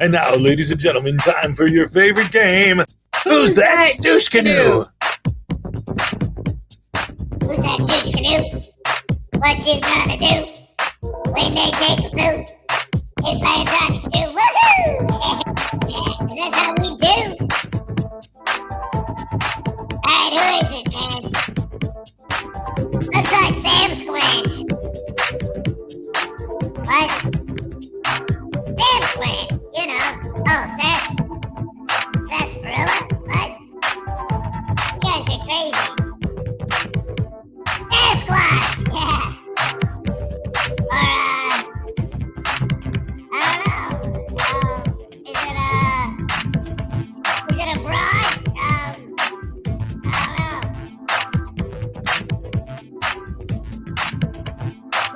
And now, ladies and gentlemen, time for your favorite game. Who's that douche canoe? Who's that douche canoe? What you gonna do when they take a poop? It lands on the stew. Woohoo! That's how we do. Alright, who is it, man? Looks like Sam Squanch. What? Sam Squanch, you know. Oh, Sarsaparilla? What? You guys are crazy. Sasquatch! Yeah. Or, I don't know. Is it a broad? I don't know.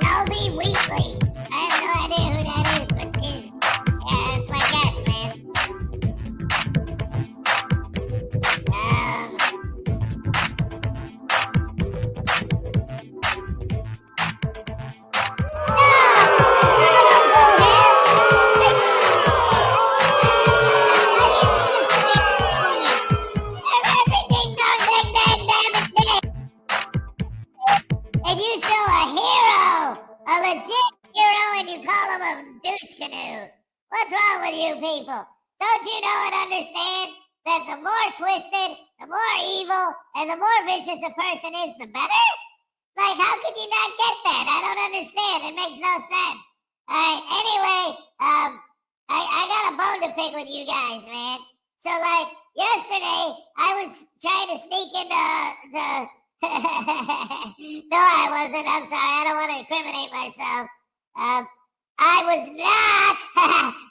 Shelby Wheatley. I have no idea who that is, but yeah, that's my guess, man. And you show a hero, a legit hero, and you call him a douche canoe. What's wrong with you people? Don't you know and understand that the more twisted, the more evil, and the more vicious a person is, the better? Like, how could you not get that? I don't understand. It makes no sense. Alright, anyway, I got a bone to pick with you guys, man. So, like, yesterday, I was trying to sneak into no, I wasn't. I'm sorry. I don't want to incriminate myself. I was not.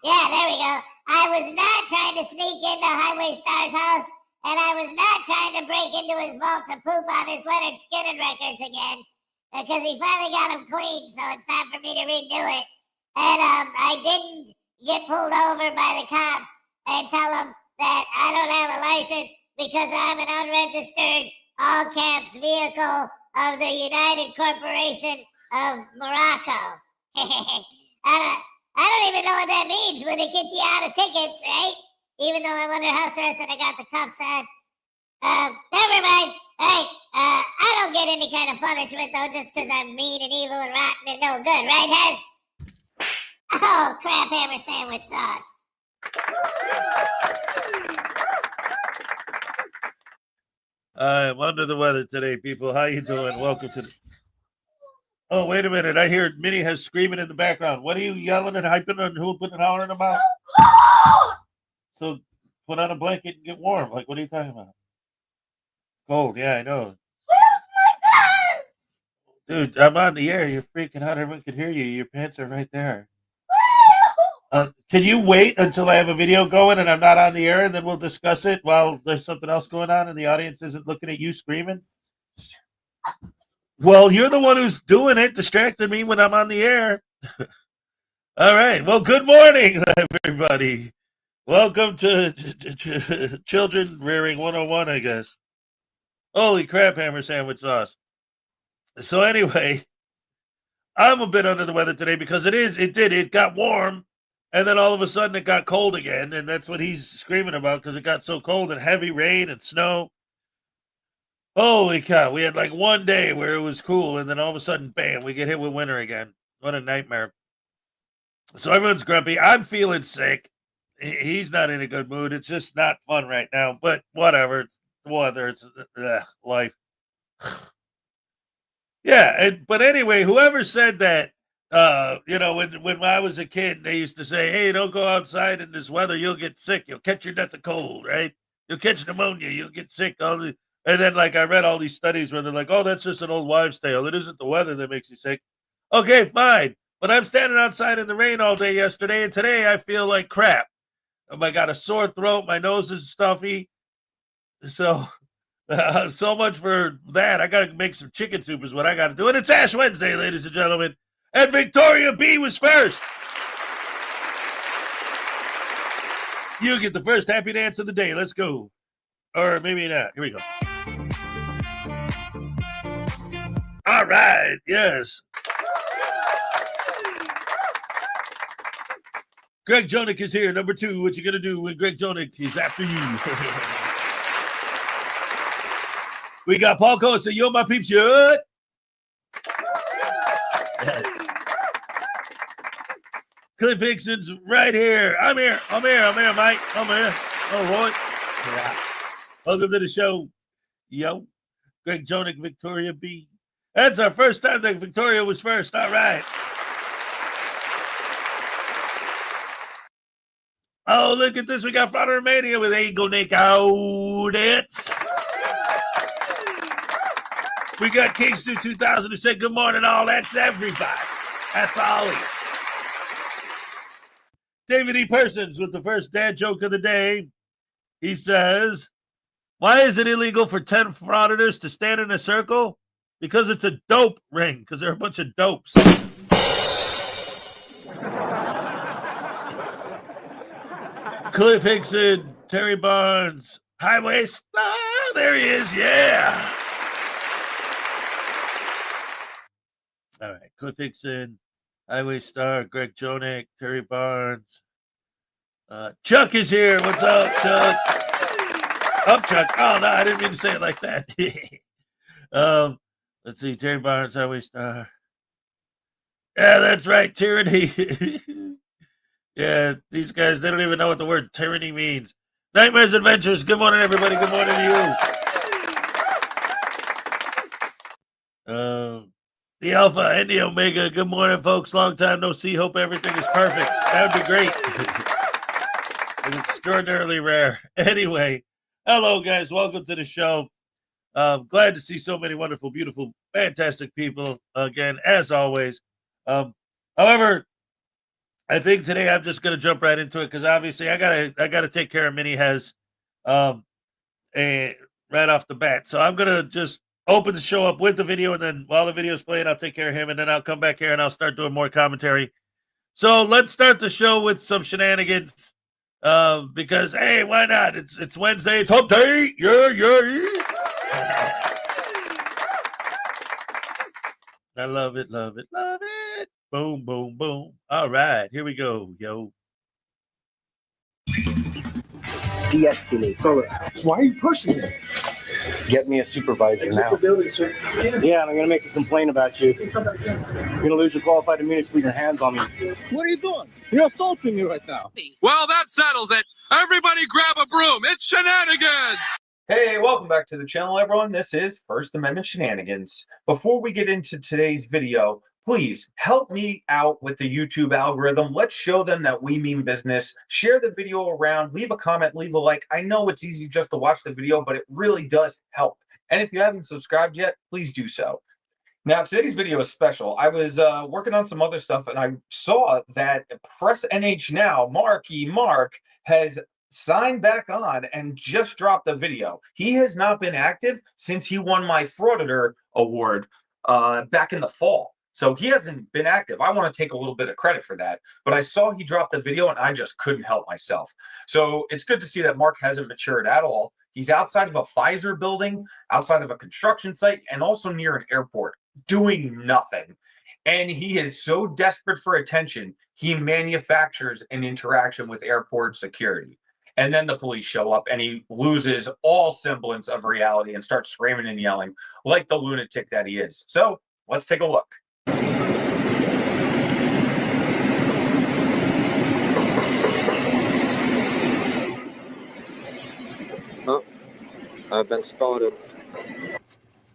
Yeah, there we go. I was not trying to sneak into Highway Star's house, and I was not trying to break into his vault to poop on his Leonard Skinner records again, because he finally got them clean, so it's time for me to redo it. And I didn't get pulled over by the cops and tell them that I don't have a license because I'm an unregistered all-caps vehicle of the United Corporation of Morocco. I don't even know what that means, but it gets you out of tickets, right? Even though I'm under house arrest and I got the cuffs on. Never mind. Hey, I don't get any kind of punishment, though, just because I'm mean and evil and rotten and no good, right, Hez? Oh, crap hammer sandwich sauce. I'm under the weather today, people. How you doing? Welcome to the... Oh, wait a minute. I hear Minnie has screaming in the background. What are you yelling and hyping and hooping and hollering about? So put on a blanket and get warm. Like, what are you talking about? Cold. Yeah, I know. Where's my pants? Dude, I'm on the air. You're freaking out. Everyone can hear you. Your pants are right there. Can you wait until I have a video going and I'm not on the air, and then we'll discuss it while there's something else going on and the audience isn't looking at you screaming? Well, you're the one who's doing it, distracting me when I'm on the air. All right. Well, good morning, everybody. Welcome to Children Rearing 101, I guess. Holy crap, hammer sandwich sauce. So anyway, I'm a bit under the weather today because it got warm. And then all of a sudden it got cold again, and that's what he's screaming about because it got so cold and heavy rain and snow. Holy cow, we had like one day where it was cool, and then all of a sudden, bam, we get hit with winter again. What a nightmare. So everyone's grumpy. I'm feeling sick. He's not in a good mood. It's just not fun right now, but whatever. It's the weather. It's life. Yeah, but anyway, whoever said that, when I was a kid, they used to say, hey, don't go outside in this weather. You'll get sick. You'll catch your death of cold, right? You'll catch pneumonia. You'll get sick. And then, like, I read all these studies where they're like, oh, that's just an old wives' tale. It isn't the weather that makes you sick. Okay, fine. But I'm standing outside in the rain all day yesterday, and today I feel like crap. I got a sore throat. My nose is stuffy. So much for that. I got to make some chicken soup is what I got to do. And it's Ash Wednesday, ladies and gentlemen. And Victoria B was first. You get the first happy dance of the day. Let's go. Or maybe not. Here we go. All right. Yes. Greg Jonick is here. Number 2, what you gonna do when Greg Jonick is after you? We got Paul Costa. Yo, my peeps, yes. Cliff Hickson's right here. I'm here, Mike. I'm here. All right. Yeah. Welcome to the show. Yo. Greg Jonick, Victoria B. That's our first time that Victoria was first. All right. Oh, look at this. We got Frauditor Mania with Eagle Nick Audits. We got Kingston 2000 who said good morning, all. That's everybody. That's all it is. David E. Persons with the first dad joke of the day. He says, why is it illegal for 10 frauditors to stand in a circle? Because it's a dope ring, because they're a bunch of dopes. Cliff Hickson, Terry Barnes, Highway Star. There he is, yeah. All right, Cliff Hickson, Highway Star, Greg Jonick, Terry Barnes. Chuck is here. What's up, Chuck? Up, Chuck. Oh, no, I didn't mean to say it like that. Let's see, Terry Barnes, Highway Star. Yeah, that's right, tyranny. Yeah, these guys, they don't even know what the word tyranny means. Nightmares Adventures, good morning, everybody. Good morning to you. The Alpha and the Omega, good morning, folks. Long time no see. Hope everything is perfect. That would be great. It's extraordinarily rare. Anyway, hello, guys. Welcome to the show. Glad to see so many wonderful, beautiful, fantastic people again, as always. However, I think today I'm just going to jump right into it because obviously I gotta take care of Mini Hez right off the bat. So I'm gonna just open the show up with the video, and then while the video is playing, I'll take care of him, and then I'll come back here and I'll start doing more commentary. So let's start the show with some shenanigans. Because hey, why not? It's Wednesday, it's hump day. Yeah. I love it. Boom, boom, boom. All right, here we go, yo. De-escalate. Why are you pushing me? Get me a supervisor now. Yeah, and I'm going to make a complaint about you. You're going to lose your qualified immunity to put your hands on me. What are you doing? You're assaulting me right now. Well, that settles it. Everybody grab a broom. It's shenanigans. Hey, welcome back to the channel, everyone. This is First Amendment Shenanigans. Before we get into today's video, please help me out with the YouTube algorithm. Let's show them that we mean business. Share the video around, leave a comment, leave a like. I know it's easy just to watch the video, but it really does help. And if you haven't subscribed yet, please do so. Now, today's video is special. I was working on some other stuff, and I saw that Press NH Now, Mark has signed back on and just dropped the video. He has not been active since he won my Frauditor award back in the fall. So he hasn't been active. I want to take a little bit of credit for that. But I saw he dropped the video and I just couldn't help myself. So it's good to see that Mark hasn't matured at all. He's outside of a Pfizer building, outside of a construction site, and also near an airport, doing nothing. And he is so desperate for attention, he manufactures an interaction with airport security. And then the police show up and he loses all semblance of reality and starts screaming and yelling like the lunatic that he is. So let's take a look. Oh, I've been spotted.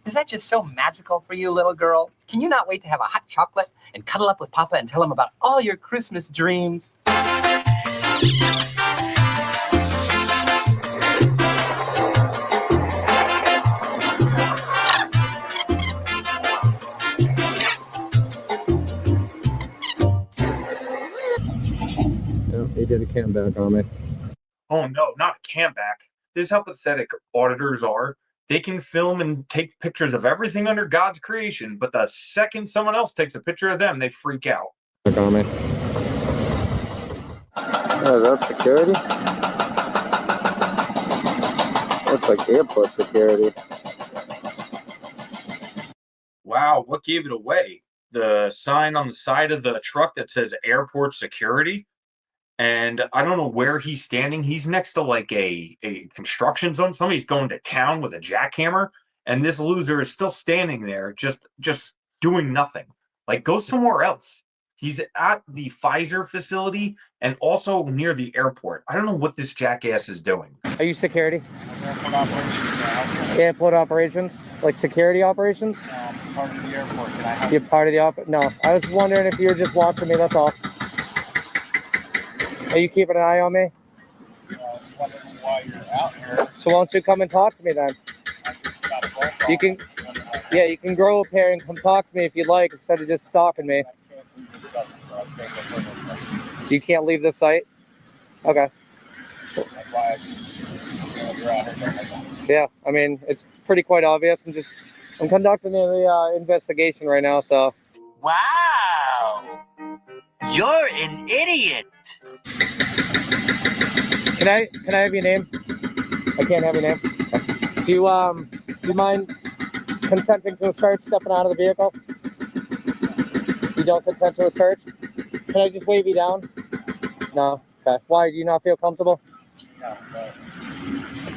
Is that just so magical for you, little girl? Can you not wait to have a hot chocolate and cuddle up with Papa and tell him about all your Christmas dreams? They did a comeback on me. Oh no, not a comeback. This is how pathetic auditors are. They can film and take pictures of everything under God's creation, but the second someone else takes a picture of them, they freak out. Back on me. Oh, that's security? Looks like airport security. Wow, what gave it away? The sign on the side of the truck that says airport security? And I don't know where he's standing. He's next to like a construction zone. Somebody's going to town with a jackhammer, and this loser is still standing there, just doing nothing. Like, go somewhere else. He's at the Pfizer facility and also near the airport. I don't know what this jackass is doing. Are you security? Airport operations? Like security operations? Part of the airport. Can I have You're part of the op? No, I was wondering if you were just watching me. That's all. Are you keeping an eye on me? wondering why you're out here? So why don't you come and talk to me then? I just got a phone call. You can, yeah, you can grow up here and come talk to me if you'd like, instead of just stalking me. I can't leave this site, so I can't go further. You can't leave this site? Okay. That's why I just, you're out here. Yeah, I mean, it's pretty quite obvious. I'm conducting the investigation right now, so. Wow! You're an idiot! Can I have your name? I can't have your name. Do you mind consenting to a search, stepping out of the vehicle? You don't consent to a search? Can I just wave you down? No? Okay. Why? Do you not feel comfortable? No,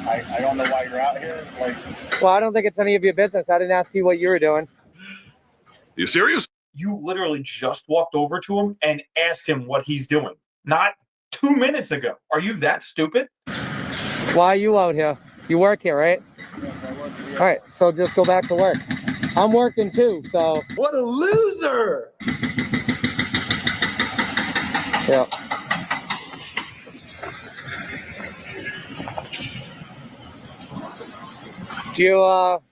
I don't know why you're out here. Like, well, I don't think it's any of your business. I didn't ask you what you were doing. You serious? You literally just walked over to him and asked him what he's doing. Not 2 minutes ago. Are you that stupid? Why are you out here? You work here, right? yes, I work here. All right, so just go back to work. I'm working too, so. What a loser! Yeah. Do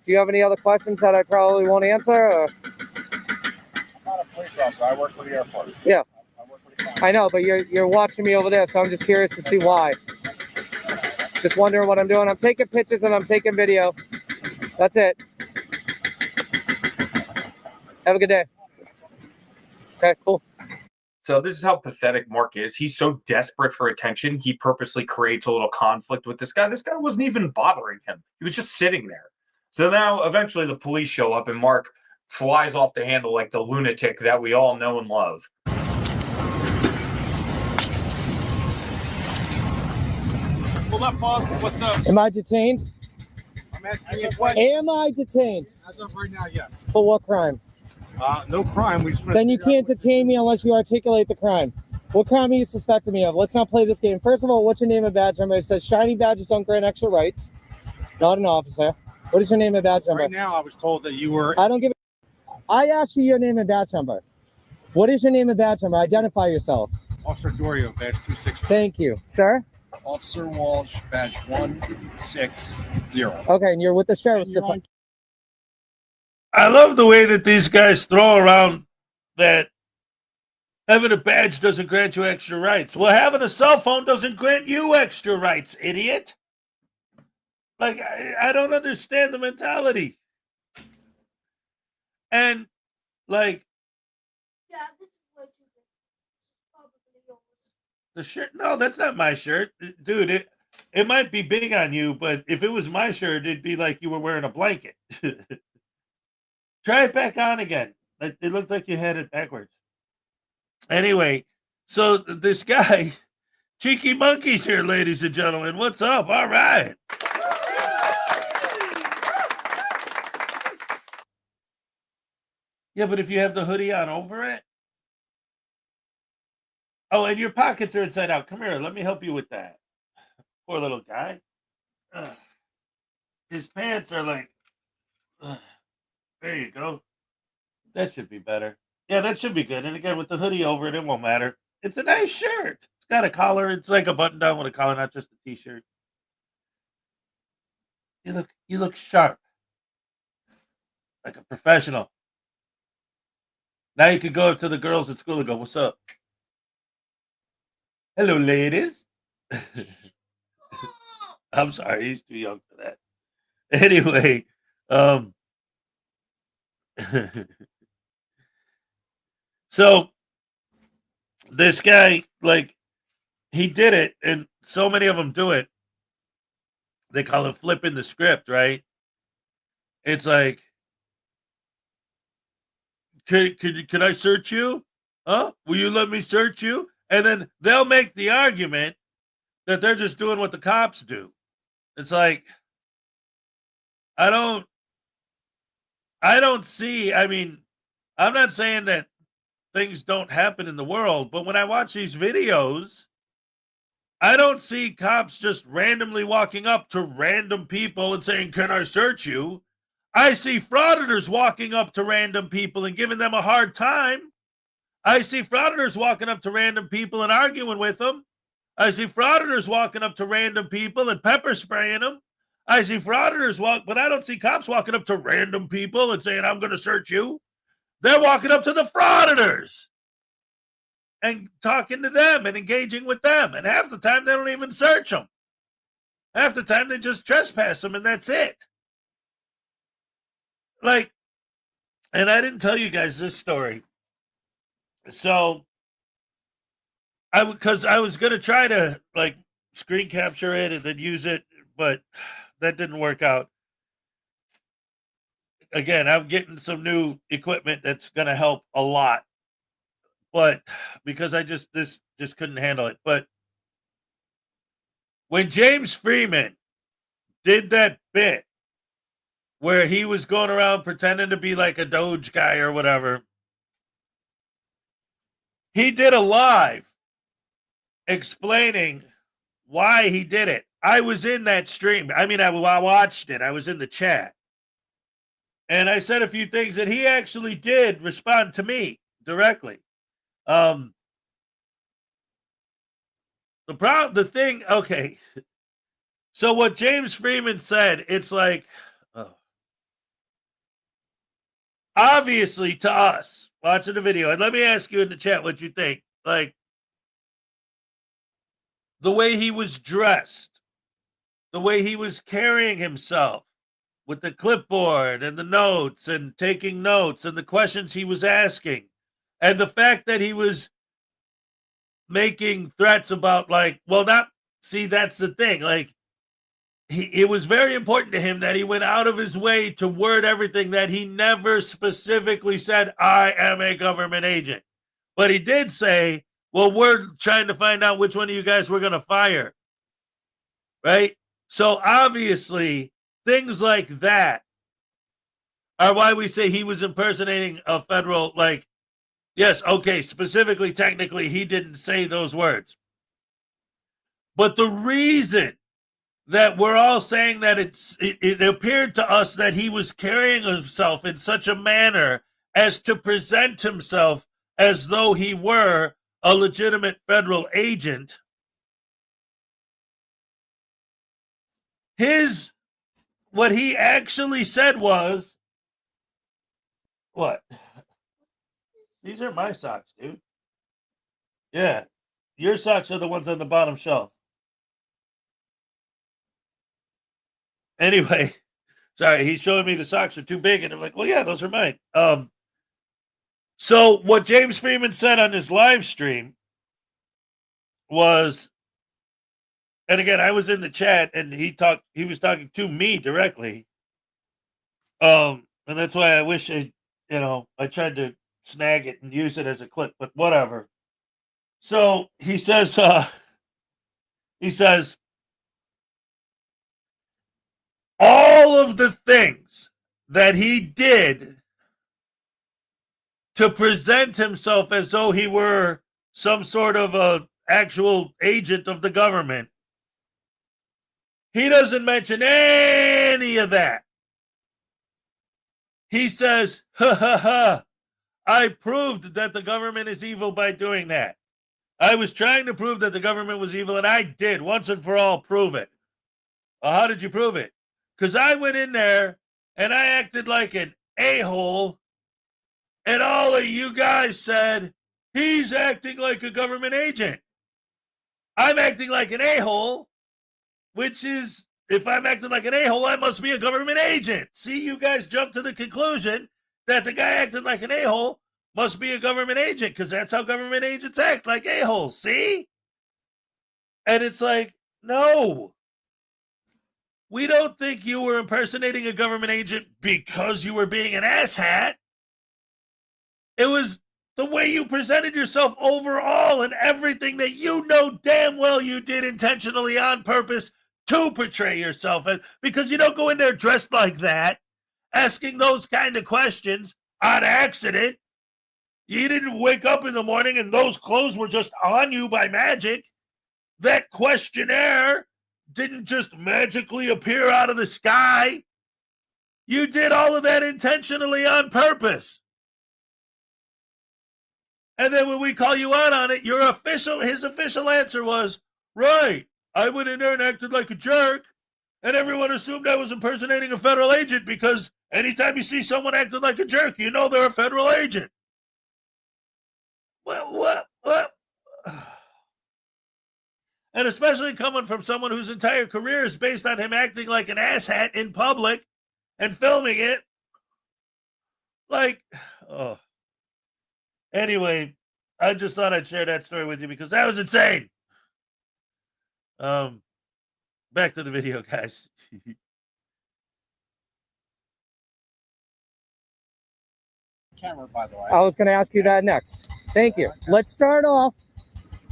you have any other questions that I probably won't answer? Or? I'm not a police officer. I work for the airport. Yeah. I work for the county. I know, but you're watching me over there, so I'm just curious to see why. Just wondering what I'm doing. I'm taking pictures and I'm taking video. That's it. Have a good day. Okay, cool. So this is how pathetic Mark is. He's so desperate for attention, he purposely creates a little conflict with this guy. This guy wasn't even bothering him. He was just sitting there. So now eventually the police show up and Mark flies off the handle like the lunatic that we all know and love. Hold up, boss. What's up? Am I detained? I'm asking you a question. Am I detained? As of right now, yes. For what crime? No crime. We just want Then you can't detain me unless you articulate the crime. What crime are you suspecting me of? Let's not play this game. First of all, what's your name and badge number? It says shiny badges don't grant extra rights. Not an officer. What is your name and badge number? Right now, I was told that you were. I don't give a... I asked you your name and badge number. What is your name and badge number? Identify yourself. Officer Dorio, badge 260. Thank you. Sir? Officer Walsh, badge 160. Okay, and you're with the sheriff's And you're on- department. I love the way that these guys throw around that having a badge doesn't grant you extra rights. Well, having a cell phone doesn't grant you extra rights, idiot. Like, I don't understand the mentality. And, like, Yeah, this is way too big. Probably yours. the shirt, no, that's not my shirt. Dude, it might be big on you, but if it was my shirt, it'd be like you were wearing a blanket. Try it back on again. It looked like you had it backwards. Anyway, so this guy, Cheeky Monkey's here, ladies and gentlemen. What's up? All right. Yeah, but if you have the hoodie on over it. Oh, and your pockets are inside out. Come here. Let me help you with that. Poor little guy. His pants are like... there you go. That should be better. Yeah, that should be good. And again, with the hoodie over it, it won't matter. It's a nice shirt. It's got a collar. It's like a button down with a collar, not just a t-shirt. You look sharp. Like a professional. Now you can go up to the girls at school and go, "What's up? Hello, ladies." I'm sorry, he's too young for that. Anyway, so this guy, like, he did it, and so many of them do it. They call it flipping the script, right? It's like, can I search you? Huh? Will you let me search you? And then they'll make the argument that they're just doing what the cops do. It's like, I don't see, I mean, I'm not saying that things don't happen in the world, but when I watch these videos, I don't see cops just randomly walking up to random people and saying, "Can I search you?" I see frauditors walking up to random people and giving them a hard time. I see frauditors walking up to random people and arguing with them. I see frauditors walking up to random people and pepper spraying them. I see frauditors but I don't see cops walking up to random people and saying, "I'm going to search you." They're walking up to the frauditors and talking to them and engaging with them. And half the time, they don't even search them. Half the time, they just trespass them, and that's it. Like, and I didn't tell you guys this story. So, because I was going to try to, like, screen capture it and then use it, but that didn't work out. Again, I'm getting some new equipment that's going to help a lot. But because this couldn't handle it. But when James Freeman did that bit where he was going around pretending to be like a Doge guy or whatever, he did a live explaining why he did it. I was in that stream. I mean, I watched it. I was in the chat. And I said a few things that he actually did respond to me directly. The thing, okay. So what James Freeman said, it's like, obviously to us watching the video, and let me ask you in the chat what you think. Like, the way he was dressed, the way he was carrying himself with the clipboard and the notes and taking notes and the questions he was asking, and the fact that he was making threats about, like, well, that's the thing. Like, it was very important to him that he went out of his way to word everything that he never specifically said, "I am a government agent." But he did say, "Well, we're trying to find out which one of you guys we're going to fire." Right? So obviously, things like that are why we say he was impersonating a federal, like, yes, okay, specifically, technically, he didn't say those words. But the reason that we're all saying that it appeared to us that he was carrying himself in such a manner as to present himself as though he were a legitimate federal agent, what he actually said was, what? These are my socks, dude. Yeah. Your socks are the ones on the bottom shelf. Anyway, sorry, he's showing me the socks are too big, and I'm like, well, yeah, those are mine. So what James Freeman said on his live stream was, and again, I was in the chat, and he was talking to me directly. And that's why I wish I tried to snag it and use it as a clip, but whatever. So he says, all of the things that he did to present himself as though he were some sort of a actual agent of the government, he doesn't mention any of that. He says, "Ha ha ha, I proved that the government is evil by doing that. I was trying to prove that the government was evil, and I did once and for all prove it." Well, how did you prove it? Because I went in there and I acted like an a-hole, and all of you guys said, "He's acting like a government agent." I'm acting like an a-hole, which is, if I'm acting like an a-hole, I must be a government agent. See, you guys jumped to the conclusion that the guy acting like an a-hole must be a government agent, because that's how government agents act, like a-holes. See? And it's like, no. We don't think you were impersonating a government agent because you were being an asshat. It was the way you presented yourself overall and everything that you know damn well you did intentionally on purpose to portray yourself as, because you don't go in there dressed like that, asking those kind of questions on accident. You didn't wake up in the morning and those clothes were just on you by magic. That questionnaire didn't just magically appear out of the sky. You did all of that intentionally on purpose. And then when we call you out on it, his official answer was, right, I went in there and acted like a jerk, and everyone assumed I was impersonating a federal agent because anytime you see someone acting like a jerk, you know they're a federal agent. What? And especially coming from someone whose entire career is based on him acting like an asshat in public and filming it. Like, oh. Anyway, I just thought I'd share that story with you because that was insane. Back to the video, guys. Camera, by the way. I was going to ask you that next. Thank you. Let's start off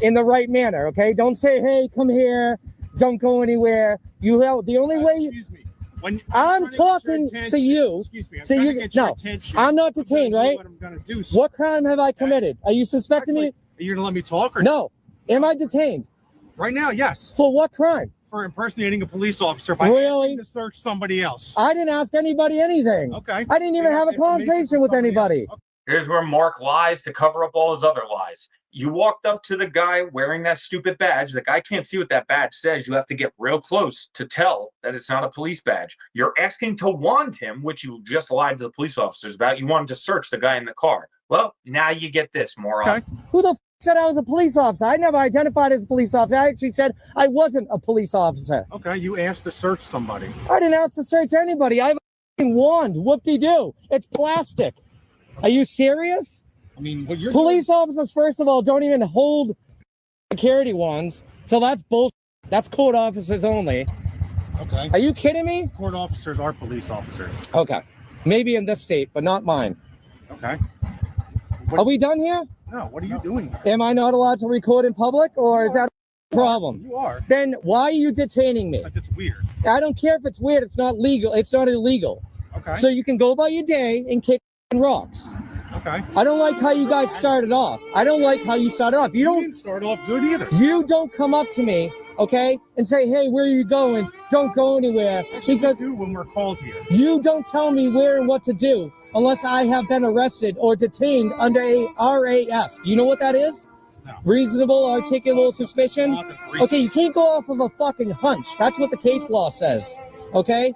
in the right manner, okay? Don't say, hey, come here. Don't go anywhere. You have the only way. Excuse me. When I'm talking to you. Excuse me. So you no, I'm not detained, right? What I'm gonna do, what crime have I committed? Are you suspecting me? Are you gonna let me talk or no? Am I detained? Right now, yes. For what crime? For impersonating a police officer by asking to search somebody else. I didn't ask anybody anything. Okay. I didn't even have a conversation with anybody. Okay. Here's where Mark lies to cover up all his other lies. You walked up to the guy wearing that stupid badge. The guy can't see what that badge says. You have to get real close to tell that it's not a police badge. You're asking to wand him, which you just lied to the police officers about. You wanted to search the guy in the car. Well, now you get this, moron. Okay. Who the said I was a police officer? I never identified as a police officer. I actually said I wasn't a police officer. Okay, you asked to search somebody. I didn't ask to search anybody. I have a wand. Whoop-de-doo. It's plastic. Are you serious? I mean, what you're police officers, first of all, don't even hold security wands. So that's bullshit. That's court officers only. Okay. Are you kidding me? Court officers are police officers. Okay. Maybe in this state, but not mine. Okay. Are we done here? No, what are you doing here? Am I not allowed to record in public, or is that a problem? You are. Then why are you detaining me? Because it's weird. I don't care if it's weird. It's not legal. It's not illegal. Okay. So you can go about your day and kick rocks. Okay. I don't like how you guys started off. I don't like how you started off. You didn't start off good either. You don't come up to me, okay, and say, hey, where are you going? Don't go anywhere. Because we do when we're called here. You don't tell me where and what to do unless I have been arrested or detained under a RAS. Do you know what that is? No. Reasonable, articulable suspicion? Okay, you can't go off of a fucking hunch. That's what the case law says, okay?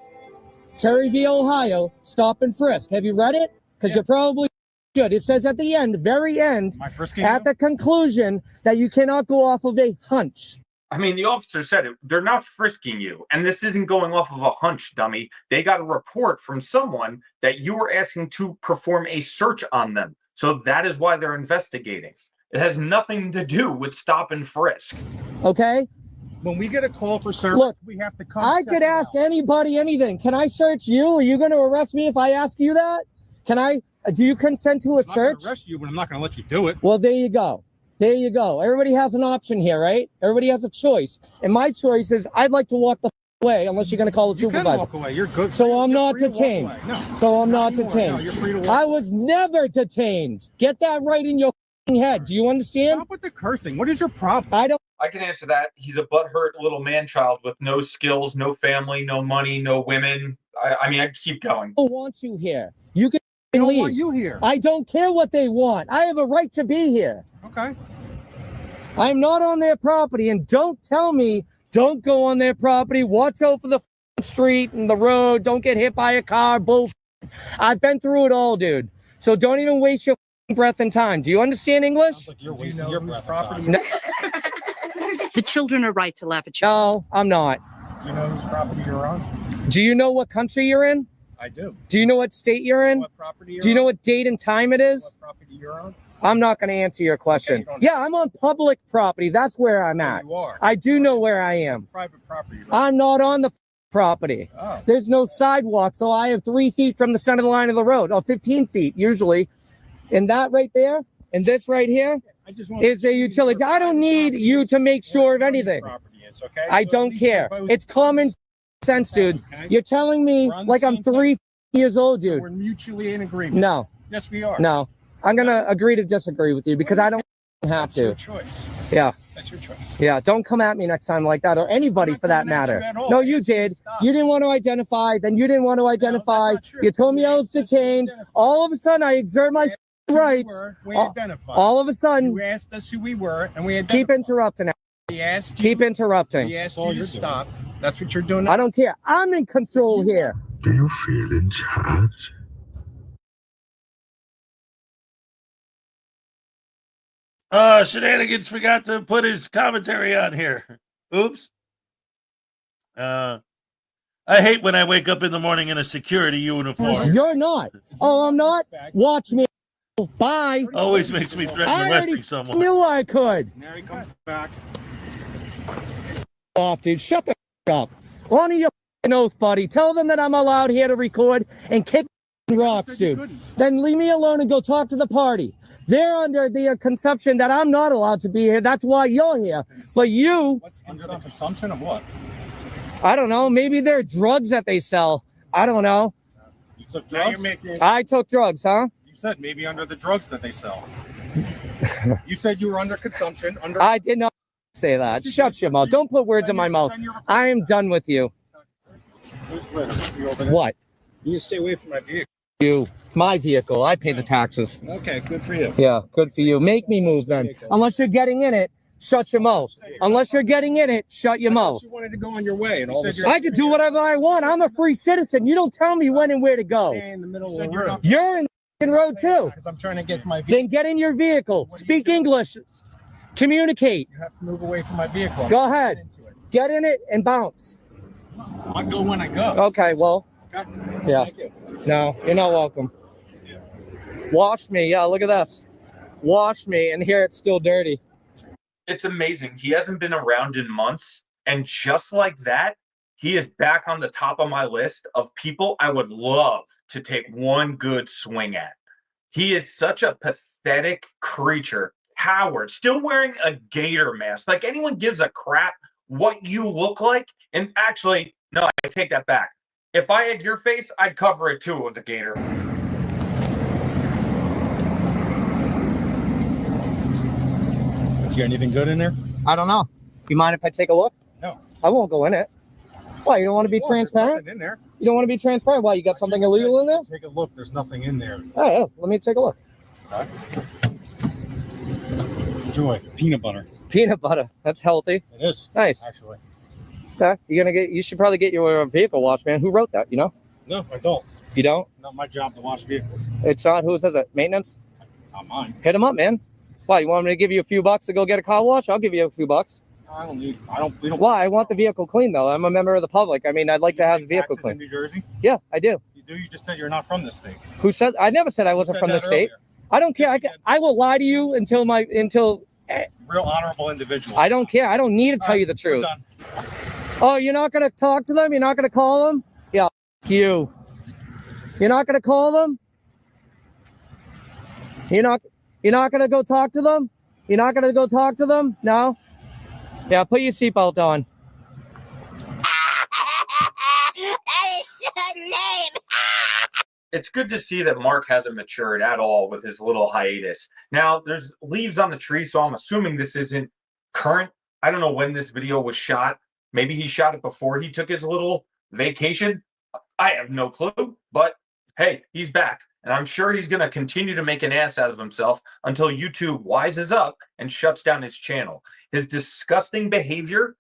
Terry v. Ohio, stop and frisk. Have you read it? Because you probably should. It says at the end, very end, at the conclusion, that you cannot go off of a hunch. I mean, the officer said it. They're not frisking you. And this isn't going off of a hunch, dummy. They got a report from someone that you were asking to perform a search on them. So that is why they're investigating. It has nothing to do with stop and frisk. Okay? When we get a call for service, look, we have to come. I could ask anybody anything. Can I search you? Are you going to arrest me if I ask you that? Can I? Do you consent to a search? I'm not going to arrest you, but I'm not going to let you do it. Well, there you go. There you go. Everybody has an option here, right? Everybody has a choice. And my choice is I'd like to walk the away unless you're going to call the supervisor. You can walk away. You're good. So I'm not detained. No. So I'm not detained. No, you're free to walk I was never detained. Get that right in your head. Do you understand? Stop with the cursing. What is your problem? I can answer that. He's a butthurt little man-child with no skills, no family, no money, no women. I mean, I keep going. I don't want you here. You can leave. leave. I don't want you here. I don't care what they want. I have a right to be here. Okay. I'm not on their property, and don't tell me don't go on their property. Watch out for the street and the road. Don't get hit by a car. Bullshit. I've been through it all, dude. So don't even waste your breath and time. Do you understand English? Sounds like you're wasting your breath property. No. The children are right to laugh at you. No, I'm not. Do you know whose property you're on? Do you know what country you're in? I do. Do you know what state you're in? What property you're Do you know what date and time it is? What property you're on? I'm not going to answer your question. Okay, yeah, I'm on public property. That's where I'm at. You are. I do know where I am. It's private property. Right? I'm not on the property. Oh. There's no sidewalk, so I have 3 feet from the center of the line of the road, or 15 feet usually. And that right there, And this right here is a utility. I don't need you to make sure of anything. I don't care. It's common sense, dude. You're telling me like I'm 3 years old, dude. We're mutually in agreement. No. Yes, we are. No. I'm going to agree to disagree with you because I don't have to. That's your choice. Yeah. That's your choice. Yeah. Don't come at me next time like that, or anybody for that matter. No, you did. You didn't want to identify. Then you didn't want to identify. You told me I was detained. All of a sudden, I exert my rights. We identified. All of a sudden. You asked us who we were, and we identified. Keep interrupting. We asked you. Keep interrupting. We asked you to stop. That's what you're doing now. I don't care. I'm in control here. Do you feel in charge? Shenanigans forgot to put his commentary on here. Oops. I hate when I wake up in the morning in a security uniform. You're not. Oh, I'm not? Watch me. Bye. Always makes me threaten arresting someone. I knew I could. Now he comes back. Off, dude. Shut the up. Honor your oath, buddy. Tell them that I'm allowed here to record and kick rocks, dude. Then leave me alone and go talk to the party. They're under the conception that I'm not allowed to be here. That's why you're here. But you... What's under the consumption of what? I don't know. Maybe they're drugs that they sell. I don't know. You took drugs? I took drugs, huh? You said maybe under the drugs that they sell. You said you were under consumption. I did not say that. Shut your mouth. Don't put words in my mouth. I am done with you. What? You stay away from my vehicle. You. My vehicle. I pay the taxes. Okay, good for you. Yeah, good for you. Make me move then. Unless you're getting in it, shut your mouth. Unless you're getting in it, shut your mouth. You wanted to go on your way, and all I could do whatever I want. I'm a free citizen. You don't tell me when and where to go. Stay in the middle of the road. You're in the road too. Because I'm trying to get to my vehicle. Then get in your vehicle. Speak English. Communicate. You have to move away from my vehicle. Go ahead. Get in it and bounce. I'll go when I go. Okay, well. Okay. Yeah. Thank you. No, you're not welcome. Wash me. Yeah, look at this. Wash me, and here it's still dirty. It's amazing. He hasn't been around in months, and just like that, he is back on the top of my list of people I would love to take one good swing at. He is such a pathetic creature. Howard, still wearing a gator mask. Like anyone gives a crap what you look like. And actually, no, I take that back. If I had your face, I'd cover it too with the gator. You got anything good in there? I don't know. You mind if I take a look? No. I won't go in it. Why? You don't want to be transparent? In there. You don't want to be transparent? Why? You got something illegal in there? Take a look. There's nothing in there. Oh, yeah. Let me take a look. Okay. Enjoy peanut butter. Peanut butter. That's healthy. It is. Nice. Actually. Okay. You should probably get your vehicle washed, man. Who wrote that? You know? No, I don't. You don't? Not my job to wash vehicles. It's not. Who says it? Maintenance? Not mine. Hit him up, man. Why? You want me to give you a few bucks to go get a car wash? I'll give you a few bucks. I don't need. We don't. Why? I want the vehicle clean, though. I'm a member of the public. I mean, I'd like to have the vehicle clean. In New Jersey? Yeah, I do. You do? You just said you're not from this state. Who said? I never said I wasn't from this state. I don't care. I will lie to you until Real honorable individual. I don't care. I don't need to tell you the truth. Oh, you're not going to talk to them? You're not going to call them? Yeah, you. You're not going to call them? You're not going to go talk to them? You're not going to go talk to them? No? Yeah, put your seatbelt on. It's good to see that Mark hasn't matured at all with his little hiatus. Now, there's leaves on the tree, so I'm assuming this isn't current. I don't know when this video was shot. Maybe he shot it before he took his little vacation. I have no clue, but hey, he's back. And I'm sure he's going to continue to make an ass out of himself until YouTube wises up and shuts down his channel. His disgusting behavior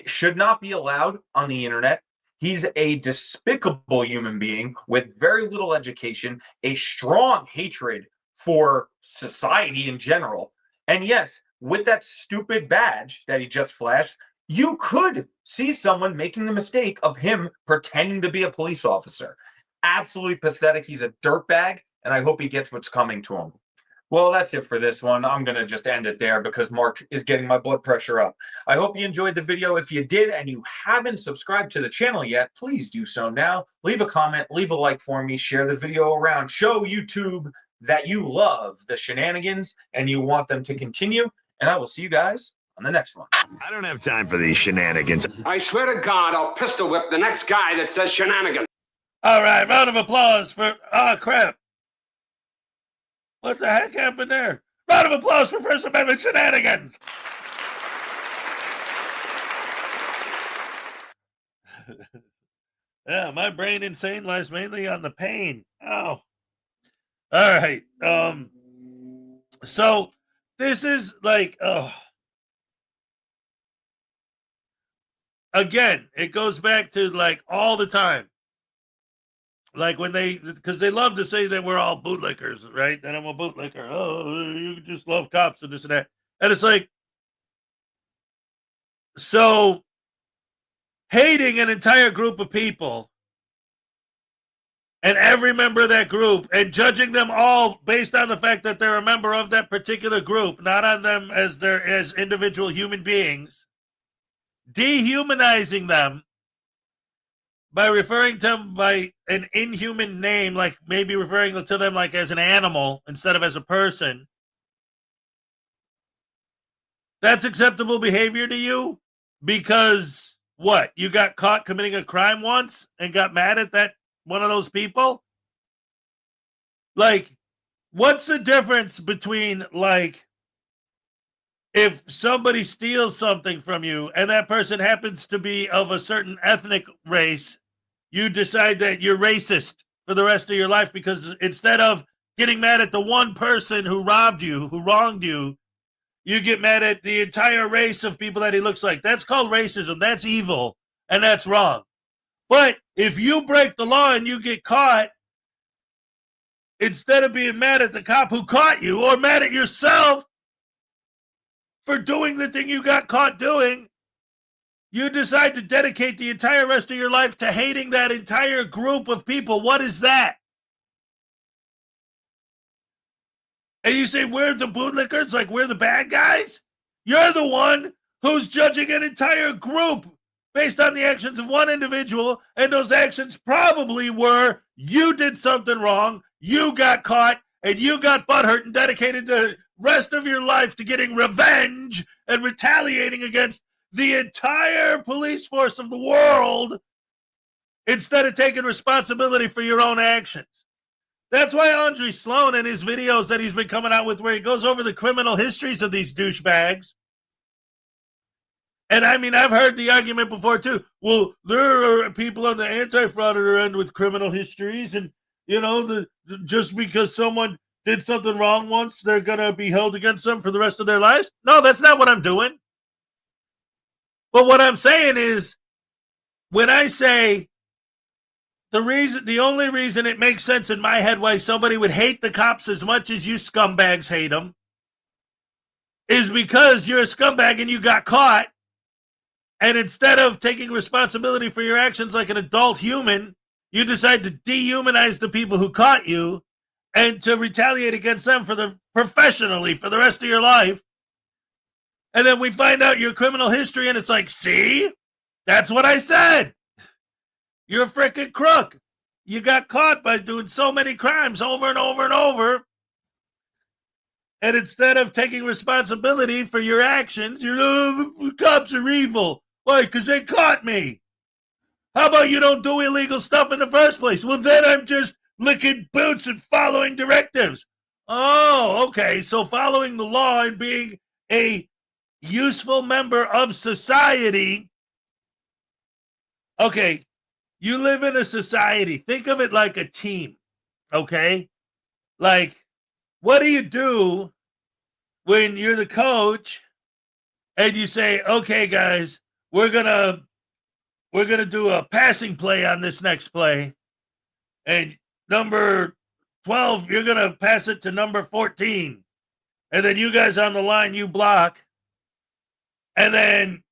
should not be allowed on the internet. He's a despicable human being with very little education, a strong hatred for society in general. And yes, with that stupid badge that he just flashed, you could see someone making the mistake of him pretending to be a police officer. Absolutely pathetic. He's a dirtbag, and I hope he gets what's coming to him. Well, that's it for this one. I'm going to just end it there because Mark is getting my blood pressure up. I hope you enjoyed the video. If you did and you haven't subscribed to the channel yet, please do so now. Leave a comment, leave a like for me, share the video around, show YouTube that you love the shenanigans and you want them to continue. And I will see you guys on the next one. I don't have time for these shenanigans. I swear to God, I'll pistol whip the next guy that says shenanigans. All right, round of applause for, crap. What the heck happened there? Round of applause for First Amendment shenanigans. Yeah, my brain insane lies mainly on the pain. Oh. All right. So this is like, again, it goes back to like all the time. Like when because they love to say that we're all bootlickers, right? That I'm a bootlicker. Oh, you just love cops and this and that. And it's like, so hating an entire group of people and every member of that group and judging them all based on the fact that they're a member of that particular group, not on them as individual human beings, dehumanizing them by referring to them by an inhuman name, like maybe referring to them like as an animal instead of as a person. That's acceptable behavior to you? Because what? You got caught committing a crime once and got mad at that one of those people? Like, what's the difference between, like, if somebody steals something from you and that person happens to be of a certain ethnic race, you decide that you're racist for the rest of your life because instead of getting mad at the one person who robbed you, who wronged you, you get mad at the entire race of people that he looks like. That's called racism. That's evil, and that's wrong. But if you break the law and you get caught, instead of being mad at the cop who caught you or mad at yourself for doing the thing you got caught doing, you decide to dedicate the entire rest of your life to hating that entire group of people. What is that? And you say, we're the bootlickers, like we're the bad guys? You're the one who's judging an entire group based on the actions of one individual, and those actions probably were you did something wrong, you got caught, and you got butthurt and dedicated the rest of your life to getting revenge and retaliating against the entire police force of the world instead of taking responsibility for your own actions. That's why Andre Sloan in his videos that he's been coming out with where he goes over the criminal histories of these douchebags. And I mean, I've heard the argument before too. Well, there are people on the anti-frauditor end with criminal histories and, you know, just because someone did something wrong once, they're going to be held against them for the rest of their lives. No, that's not what I'm doing. But what I'm saying is, when I say the only reason it makes sense in my head why somebody would hate the cops as much as you scumbags hate them is because you're a scumbag and you got caught. And instead of taking responsibility for your actions like an adult human, you decide to dehumanize the people who caught you and to retaliate against them professionally for the rest of your life. And then we find out your criminal history and it's like, see, that's what I said. You're a freaking crook. You got caught by doing so many crimes over and over and over. And instead of taking responsibility for your actions, the cops are evil. Why? Because they caught me. How about you don't do illegal stuff in the first place? Well, then I'm just licking boots and following directives. Oh, okay. So following the law and being a useful member of society. Okay. You live in a society. Think of it like a team, okay? Like, what do you do when you're the coach and you say, okay, guys, we're gonna do a passing play on this next play, and number 12, you're gonna pass it to number 14, and then you guys on the line, you block, and then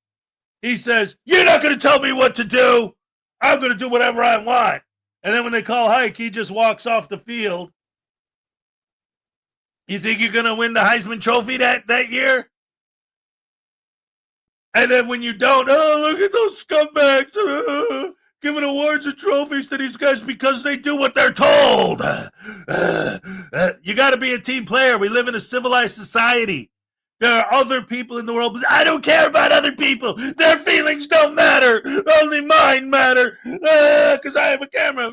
he says, you're not gonna tell me what to do. I'm going to do whatever I want. And then when they call hike, he just walks off the field. You think you're going to win the Heisman Trophy that year? And then when you don't, oh, look at those scumbags. giving awards and trophies to these guys because they do what they're told. You got to be a team player. We live in a civilized society. There are other people in the world. I don't care about other people. Their feelings don't matter. Only mine matter. Because I have a camera.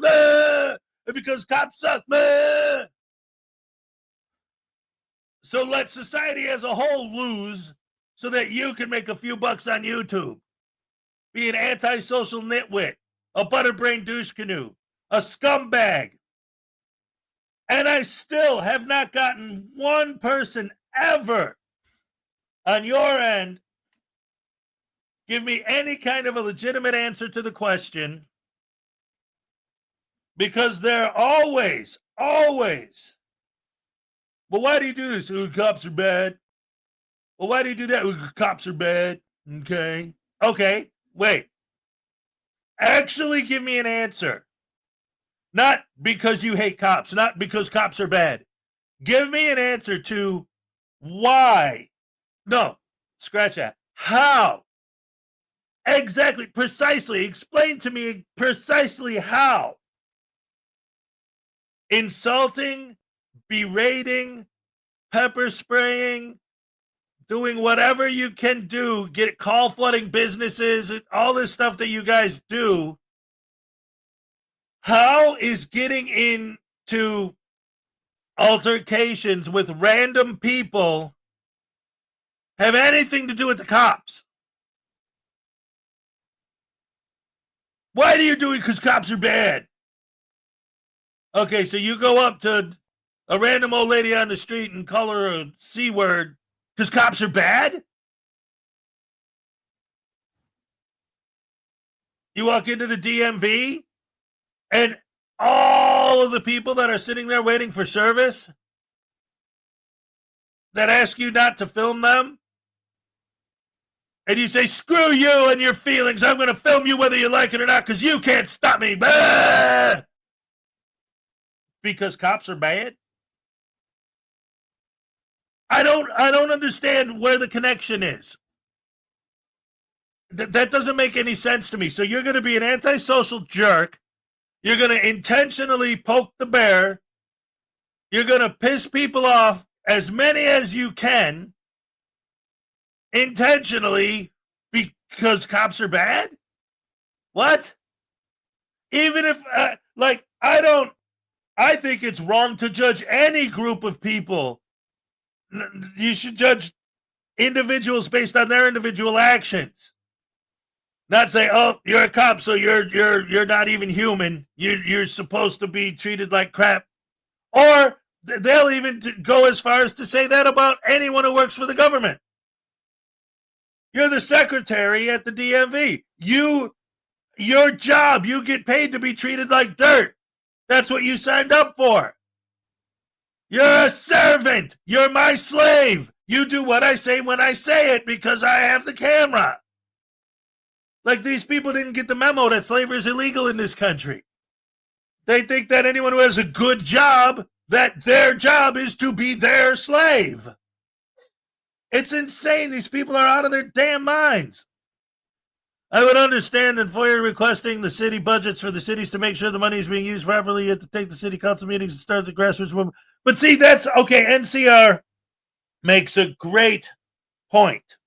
Because cops suck. So let society as a whole lose so that you can make a few bucks on YouTube. Be an antisocial nitwit, a butterbrain douche canoe, a scumbag. And I still have not gotten one person ever on your end give me any kind of a legitimate answer to the question, because they're always, well, why do you do this? Ooh, cops are bad. Well, why do you do that? Ooh, cops are bad. Okay, wait. Actually give me an answer. Not because you hate cops, not because cops are bad. Give me an answer to why. No, scratch that. How? Exactly, precisely. Explain to me precisely how. Insulting, berating, pepper spraying, doing whatever you can do, get call flooding businesses, all this stuff that you guys do. How is getting into altercations with random people have anything to do with the cops? Why do you do it? Because cops are bad. Okay, so you go up to a random old lady on the street and call her a C word because cops are bad? You walk into the DMV and all of the people that are sitting there waiting for service that ask you not to film them, and you say, screw you and your feelings, I'm going to film you whether you like it or not because you can't stop me. Bah! Because cops are bad? I don't understand where the connection is. That doesn't make any sense to me. So you're going to be an antisocial jerk. You're going to intentionally poke the bear. You're going to piss people off, as many as you can, intentionally, because cops are bad? What? Even if, I think it's wrong to judge any group of people. You should judge individuals based on their individual actions. Not say, oh, you're a cop, so you're not even human. You're supposed to be treated like crap. Or they'll even go as far as to say that about anyone who works for the government. You're the secretary at the DMV. Your job, you get paid to be treated like dirt. That's what you signed up for. You're a servant. You're my slave. You do what I say when I say it because I have the camera. Like, these people didn't get the memo that slavery is illegal in this country. They think that anyone who has a good job, that their job is to be their slave. It's insane. These people are out of their damn minds. I would understand that FOIA requesting the city budgets for the cities to make sure the money is being used properly. You have to take the city council meetings and start the grassroots movement. But see, that's okay. NCR makes a great point.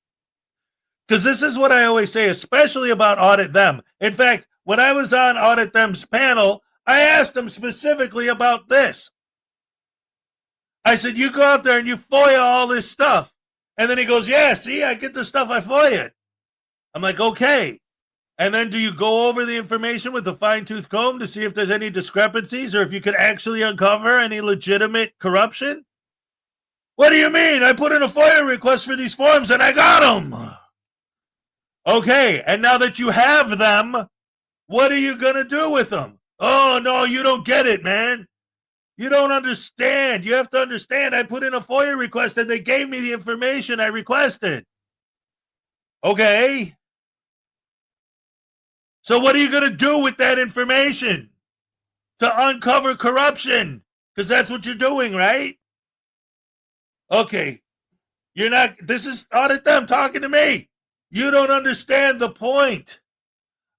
Because this is what I always say, especially about Audit Them. In fact, when I was on Audit Them's panel, I asked them specifically about this. I said, you go out there and you FOIA all this stuff. And then he goes, yeah, see, I get the stuff I FOIA'd. I'm like, okay. And then do you go over the information with a fine-tooth comb to see if there's any discrepancies or if you could actually uncover any legitimate corruption? What do you mean? I put in a FOIA request for these forms and I got them. Okay, and now that you have them, what are you going to do with them? Oh, no, you don't get it, man. You don't understand. You have to understand. I put in a FOIA request and they gave me the information I requested. Okay. So what are you going to do with that information? To uncover corruption? Because that's what you're doing, right? Okay. You're not, this is Audit Them talking to me. You don't understand the point.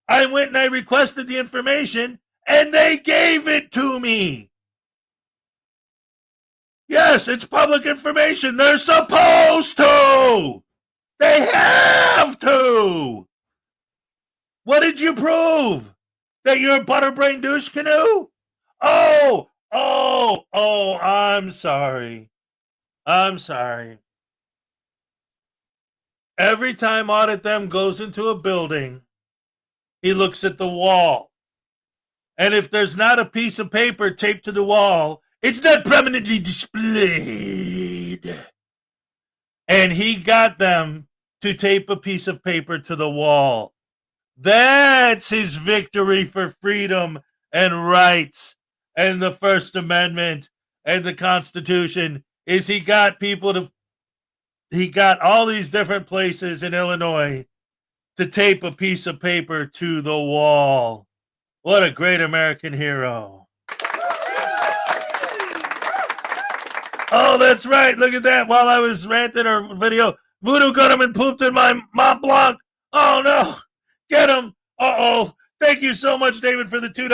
I went and I requested the information, and they gave it to me. Yes, it's public information. They're supposed to. They have to. What did you prove? That you're a butterbrain douche canoe? Oh, I'm sorry. I'm sorry. Every time Audit Them goes into a building, he looks at the wall. And if there's not a piece of paper taped to the wall, it's not prominently displayed. And he got them to tape a piece of paper to the wall. That's his victory for freedom and rights and the First Amendment and the Constitution, is he got all these different places in Illinois to tape a piece of paper to the wall. What a great American hero. Oh, that's right. Look at that. While I was ranting or video, Voodoo got him and pooped in my Mont Blanc. Oh, no. Get him. Uh-oh. Thank you so much, David, for the $2.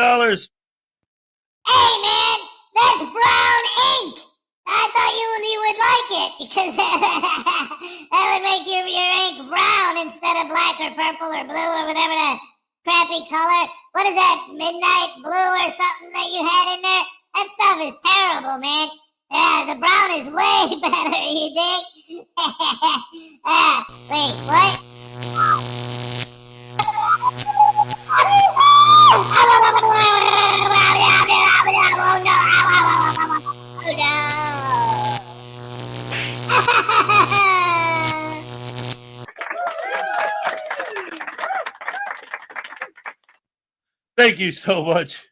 Hey, man, that's brown ink. I thought you would like it because that would make your ink brown instead of black or purple or blue or whatever the crappy color. What is that, midnight blue or something that you had in there? That stuff is terrible, man. Yeah, the brown is way better, you dig? Wait, what? Thank you so much.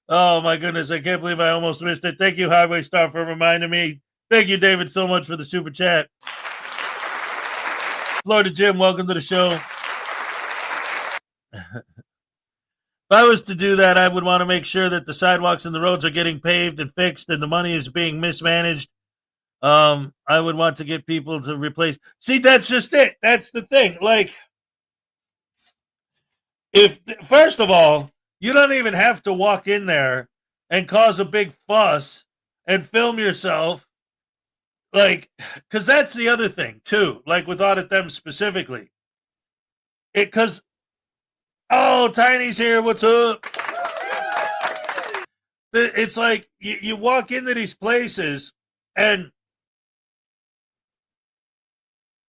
Oh, my goodness. I can't believe I almost missed it. Thank you, Highway Star, for reminding me. Thank you, David, so much for the super chat. Florida Jim, welcome to the show. If I was to do that, I would want to make sure that the sidewalks and the roads are getting paved and fixed and the money is being mismanaged. I would want to get people to replace. See, that's just it. That's the thing. Like, first of all, you don't even have to walk in there and cause a big fuss and film yourself. Like, because that's the other thing, too. Like, with Audit Them specifically. Because, oh, Tiny's here. What's up? It's like you walk into these places and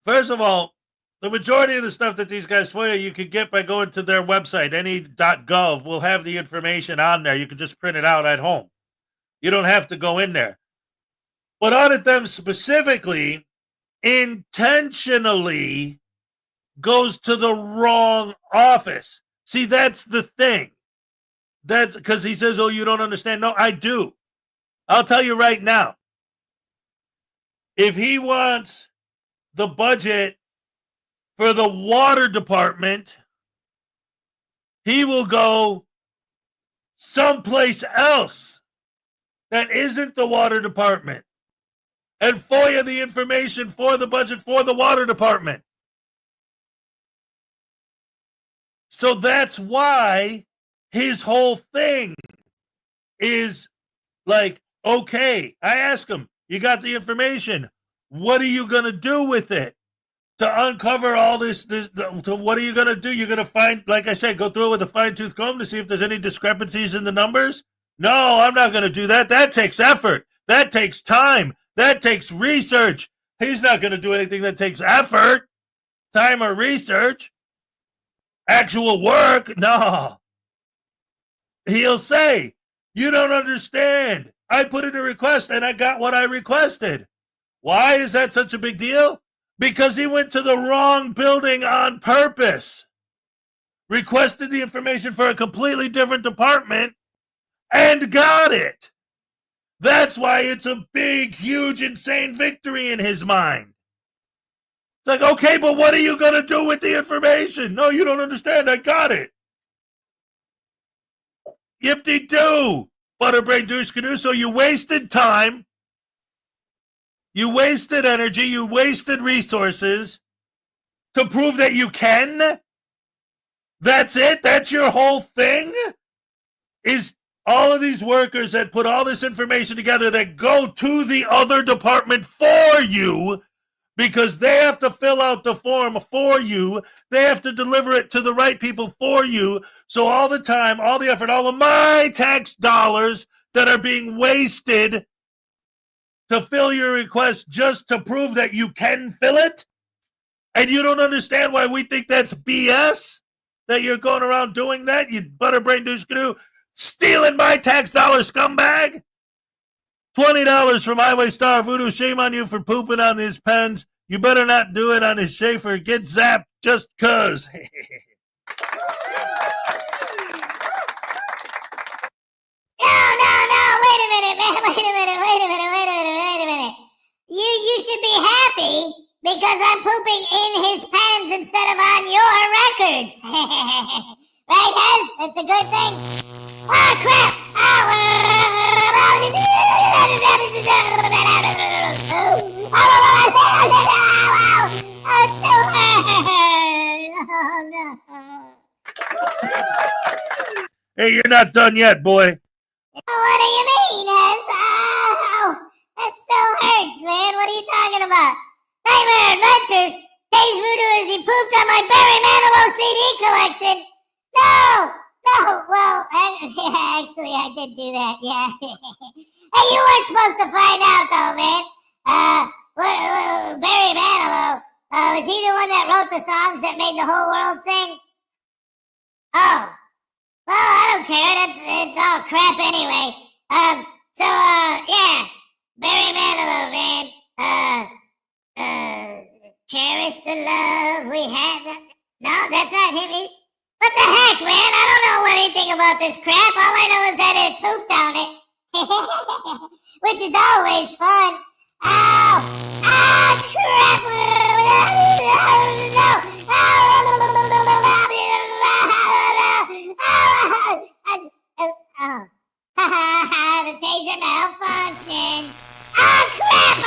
first of all, the majority of the stuff that these guys FOIA you can get by going to their website. Any.gov will have the information on there. You can just print it out at home. You don't have to go in there. But Audit Them specifically intentionally goes to the wrong office. See, that's the thing. That's because he says, oh, you don't understand. No, I do. I'll tell you right now. If he wants the budget for the water department, he will go someplace else that isn't the water department and FOIA the information for the budget for the water department. So that's why his whole thing is like, okay, I ask him, you got the information. What are you going to do with it? To uncover all this, what are you going to do? You're going to find, like I said, go through it with a fine-tooth comb to see if there's any discrepancies in the numbers? No, I'm not going to do that. That takes effort. That takes time. That takes research. He's not going to do anything that takes effort, time, or research. Actual work? No. He'll say, you don't understand. I put in a request and I got what I requested. Why is that such a big deal? Because he went to the wrong building on purpose, requested the information for a completely different department, and got it. That's why it's a big, huge, insane victory in his mind. It's like, okay, but what are you going to do with the information? No, you don't understand. I got it. Yip-de-doo, butterbrain douche canoe. So you wasted time. You wasted energy. You wasted resources to prove that you can. That's it? That's your whole thing? Is all of these workers that put all this information together that go to the other department for you because they have to fill out the form for you. They have to deliver it to the right people for you. So all the time, all the effort, all of my tax dollars that are being wasted to fill your request just to prove that you can fill it? And you don't understand why we think that's BS? That you're going around doing that, you butterbrain douche canoe, stealing my tax dollar scumbag? $20 from Highway Star Voodoo. Shame on you for pooping on his pens. You better not do it on his Schaefer. Get zapped just cuz. No, wait a minute, man. Wait a minute. You should be happy because I'm pooping in his pens instead of on your records. Right, Hez? That's a good thing. Oh, crap! Hey, you're not done yet, boy. What do you mean, Hez? Oh, that still hurts, man. What are you talking about? Nightmare Adventures? Days Voodoo as he pooped on my Barry Manilow CD collection? No! Well, actually, I did do that, yeah. Hey, you weren't supposed to find out, though, man. Barry Manilow, was he the one that wrote the songs that made the whole world sing? Oh. Well, I don't care. It's all crap anyway. Yeah. Barry Manilow, man. Cherish the love we had. No, that's not him. What the heck, man? I don't know anything about this crap. All I know is that it pooped on it. Which is always fun. Ow! Ah, crap! No! The taser malfunction. Oh, crap!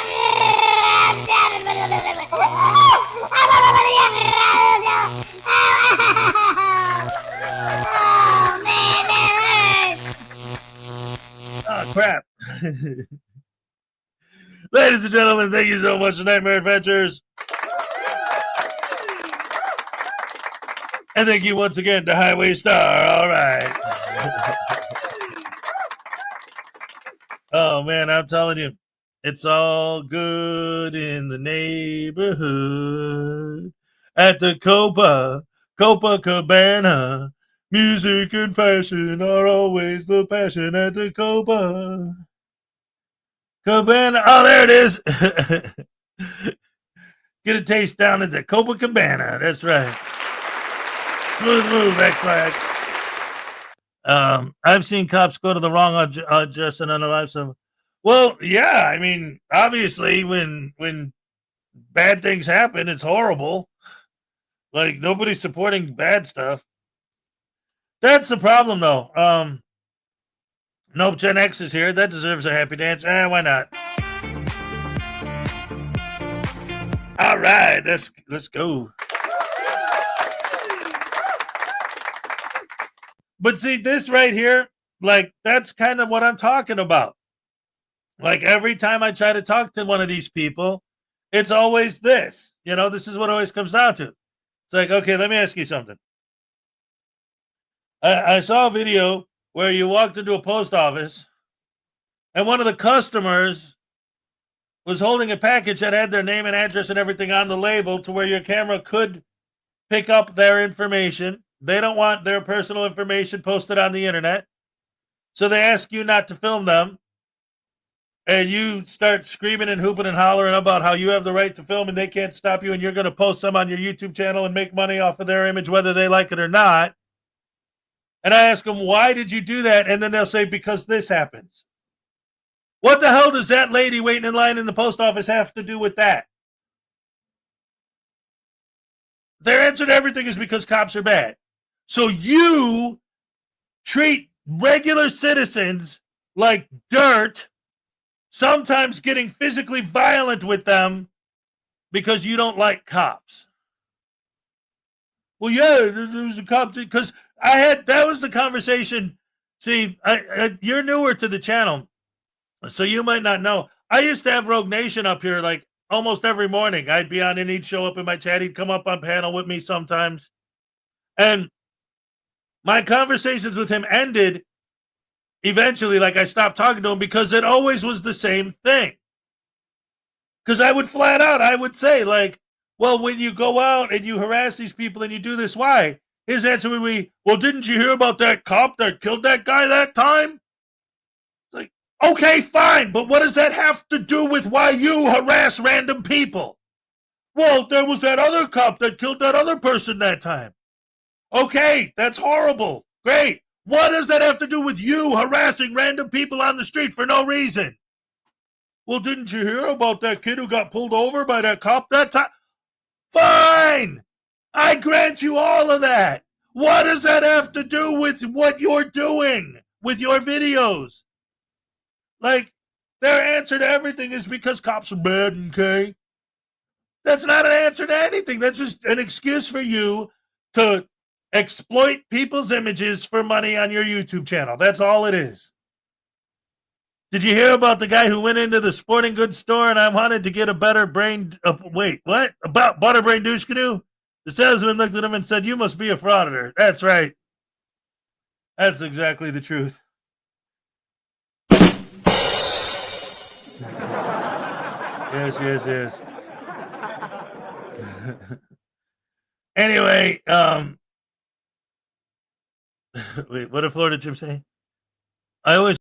Oh, man, that hurts. Oh, crap. Ladies and gentlemen, thank you so much for Nightmare Adventures. And thank you once again to Highway Star. All right. Oh, man, I'm telling you, it's all good in the neighborhood. At the Copacabana, music and fashion are always the passion at the Copacabana. Oh, there it is. Get a taste down at the Copacabana. That's right. Smooth move, X-Lax. I've seen cops go to the wrong address and unalive someone. Well, yeah, I mean, obviously, when bad things happen, it's horrible. Like, nobody's supporting bad stuff. That's the problem, though. Nope, Gen X is here. That deserves a happy dance. Why not? All right, let's go. But see, this right here, like, that's kind of what I'm talking about. Like, every time I try to talk to one of these people, it's always this. You know, this is what it always comes down to. It's like, okay, let me ask you something. I saw a video where you walked into a post office and one of the customers was holding a package that had their name and address and everything on the label to where your camera could pick up their information. They don't want their personal information posted on the internet. So they ask you not to film them. And you start screaming and hooping and hollering about how you have the right to film and they can't stop you and you're going to post them on your YouTube channel and make money off of their image whether they like it or not. And I ask them, why did you do that? And then they'll say, because this happens. What the hell does that lady waiting in line in the post office have to do with that? Their answer to everything is because cops are bad. So you treat regular citizens like dirt, sometimes getting physically violent with them because you don't like cops. well, yeah, there was a cop because that was the conversation. See, you're newer to the channel, so you might not know. I used to have Rogue Nation up here like almost every morning. I'd be on and he'd show up in my chat. He'd come up on panel with me sometimes. And my conversations with him ended eventually. Like I stopped talking to him because it always was the same thing. Because I would flat out, I would say like, well, when you go out and you harass these people and you do this, why? His answer would be, well, didn't you hear about that cop that killed that guy that time? Like, okay, fine, but what does that have to do with why you harass random people? Well, there was that other cop that killed that other person that time. Okay, that's horrible. Great. What does that have to do with you harassing random people on the street for no reason? Well, didn't you hear about that kid who got pulled over by that cop that time? Fine. I grant you all of that. What does that have to do with what you're doing with your videos? Like, their answer to everything is because cops are bad, okay? That's not an answer to anything. That's just an excuse for you to exploit people's images for money on your YouTube channel. That's all it is. Did you hear about the guy who went into the sporting goods store and I wanted to get a better brain? Wait, what? About Butterbrain Douche Canoe? The salesman looked at him and said, you must be a frauditor. That's right. That's exactly the truth. Yes. Anyway, wait, what did Florida Jim say? I always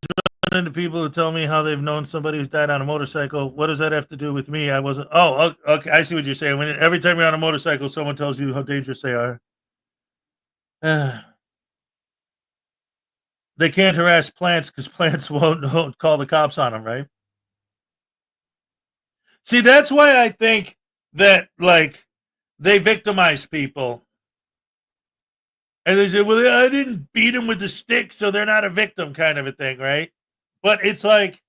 run into people who tell me how they've known somebody who's died on a motorcycle. What does that have to do with me? I wasn't. Oh, okay. I see what you're saying. Every time you're on a motorcycle, someone tells you how dangerous they are. They can't harass plants because plants won't call the cops on them, right? See, that's why I think that, like, they victimize people. And they say, well, I didn't beat him with the stick, so they're not a victim kind of a thing, right? But it's like,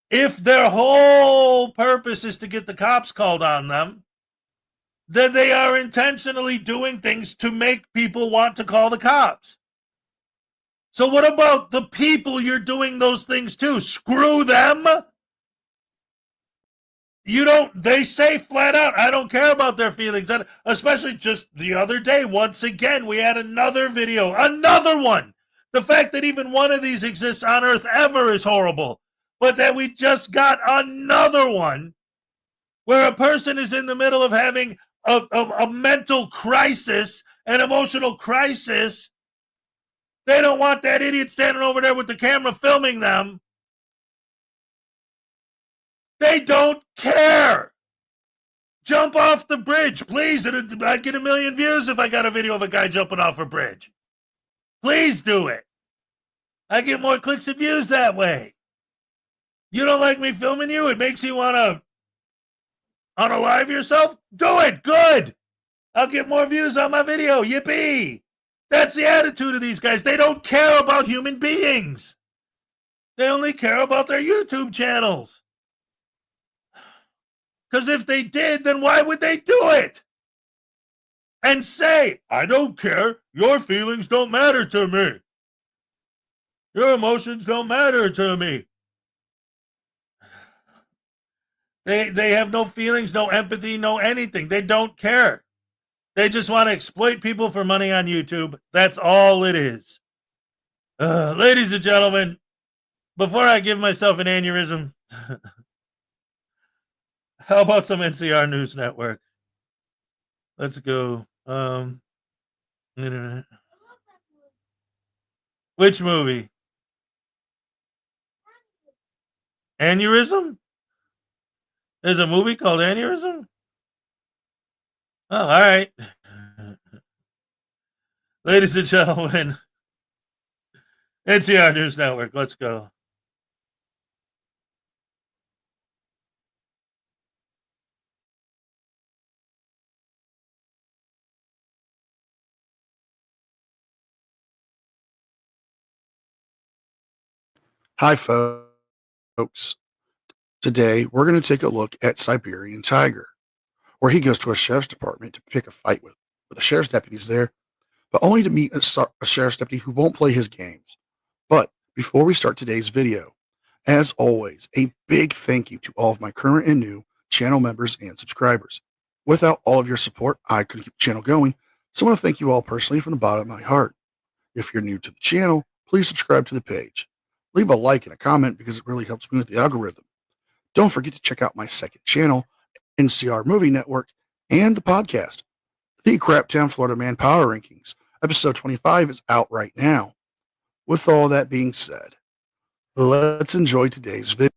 if their whole purpose is to get the cops called on them, then they are intentionally doing things to make people want to call the cops. So what about the people you're doing those things to? Screw them. They say flat out, I don't care about their feelings. And especially just the other day, once again, we had another video, another one. The fact that even one of these exists on Earth ever is horrible. But that we just got another one where a person is in the middle of having a mental crisis, an emotional crisis. They don't want that idiot standing over there with the camera filming them. They don't care. Jump off the bridge, please. I'd get 1 million views if I got a video of a guy jumping off a bridge. Please do it. I get more clicks and views that way. You don't like me filming you? It makes you want to unalive yourself? Do it. Good. I'll get more views on my video. Yippee. That's the attitude of these guys. They don't care about human beings. They only care about their YouTube channels. Because if they did, then why would they do it? And say, I don't care. Your feelings don't matter to me. Your emotions don't matter to me. They have no feelings, no empathy, no anything. They don't care. They just want to exploit people for money on YouTube. That's all it is. Ladies and gentlemen, before I give myself an aneurysm, how about some NCR News Network? Let's go. Which movie? Aneurysm? There's a movie called Aneurysm? Oh, all right. Ladies and gentlemen, NCR News Network, let's go. Hi, folks. Today, we're going to take a look at Siberian Tiger, where he goes to a sheriff's department to pick a fight with. but the sheriff's deputy's there, but only to meet a sheriff's deputy who won't play his games. But before we start today's video, as always, a big thank you to all of my current and new channel members and subscribers. Without all of your support, I couldn't keep the channel going, so I want to thank you all personally from the bottom of my heart. If you're new to the channel, please subscribe to the page. Leave a like and a comment because it really helps me with the algorithm. Don't forget to check out my second channel, NCR Movie Network, and the podcast, The Craptown Florida Man Power Rankings. Episode 25 is out right now. With all that being said, let's enjoy today's video.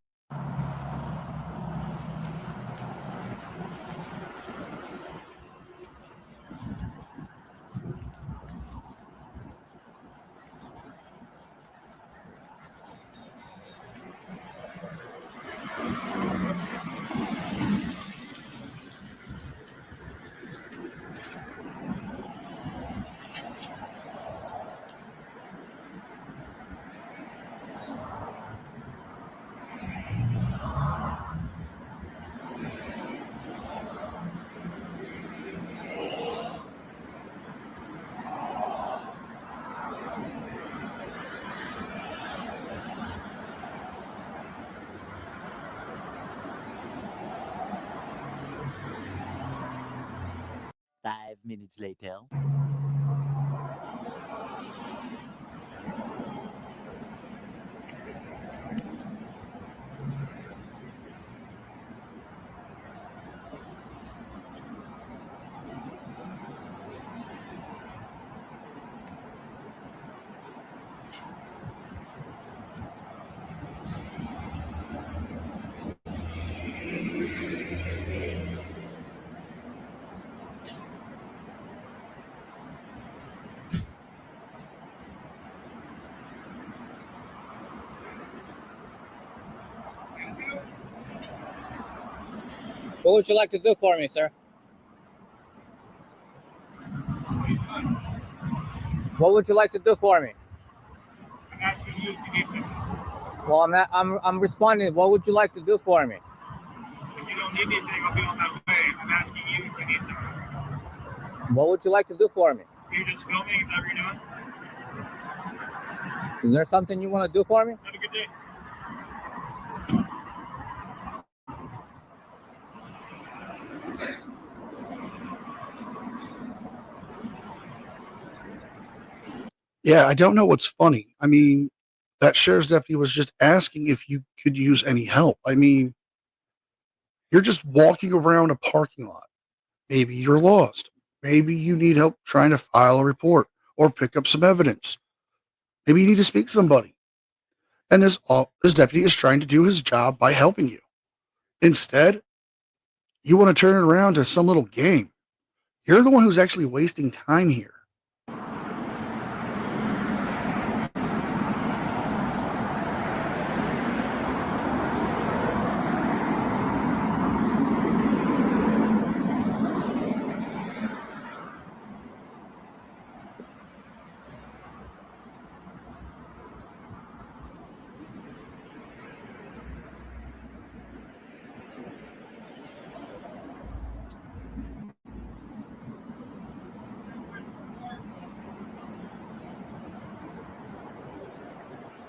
Five minutes later. What would you like to do for me, sir? What would you like to do for me? I'm asking you if you need something. Well, I'm responding. What would you like to do for me? If you don't need anything, I'll be on my way. I'm asking you if you need something. What would you like to do for me? You're just filming? Is that what you're doing? Is there something you want to do for me? Have a good day. Yeah, I don't know what's funny. I mean, that sheriff's deputy was just asking if you could use any help. I mean, you're just walking around a parking lot. Maybe you're lost. Maybe you need help trying to file a report or pick up some evidence. Maybe you need to speak to somebody. And this deputy is trying to do his job by helping you. Instead, you want to turn it around to some little game. You're the one who's actually wasting time here.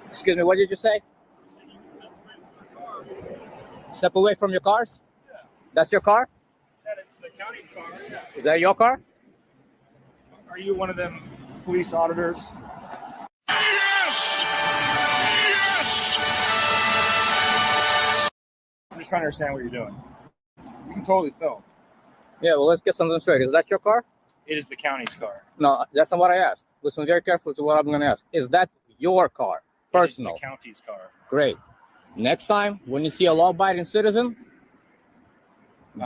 Excuse me, what did you say? Step away from your cars? Yeah. That's your car? That is the county's car. Yeah. Is that your car? Are you one of them police auditors? Yes! Yes! I'm just trying to understand what you're doing. You can totally film. Yeah, well, let's get something straight. Is that your car? It is the county's car. No, that's not what I asked. Listen very carefully to what I'm going to ask. Is that your car? Personal. It is the county's car. Great. Next time, when you see a law-abiding citizen,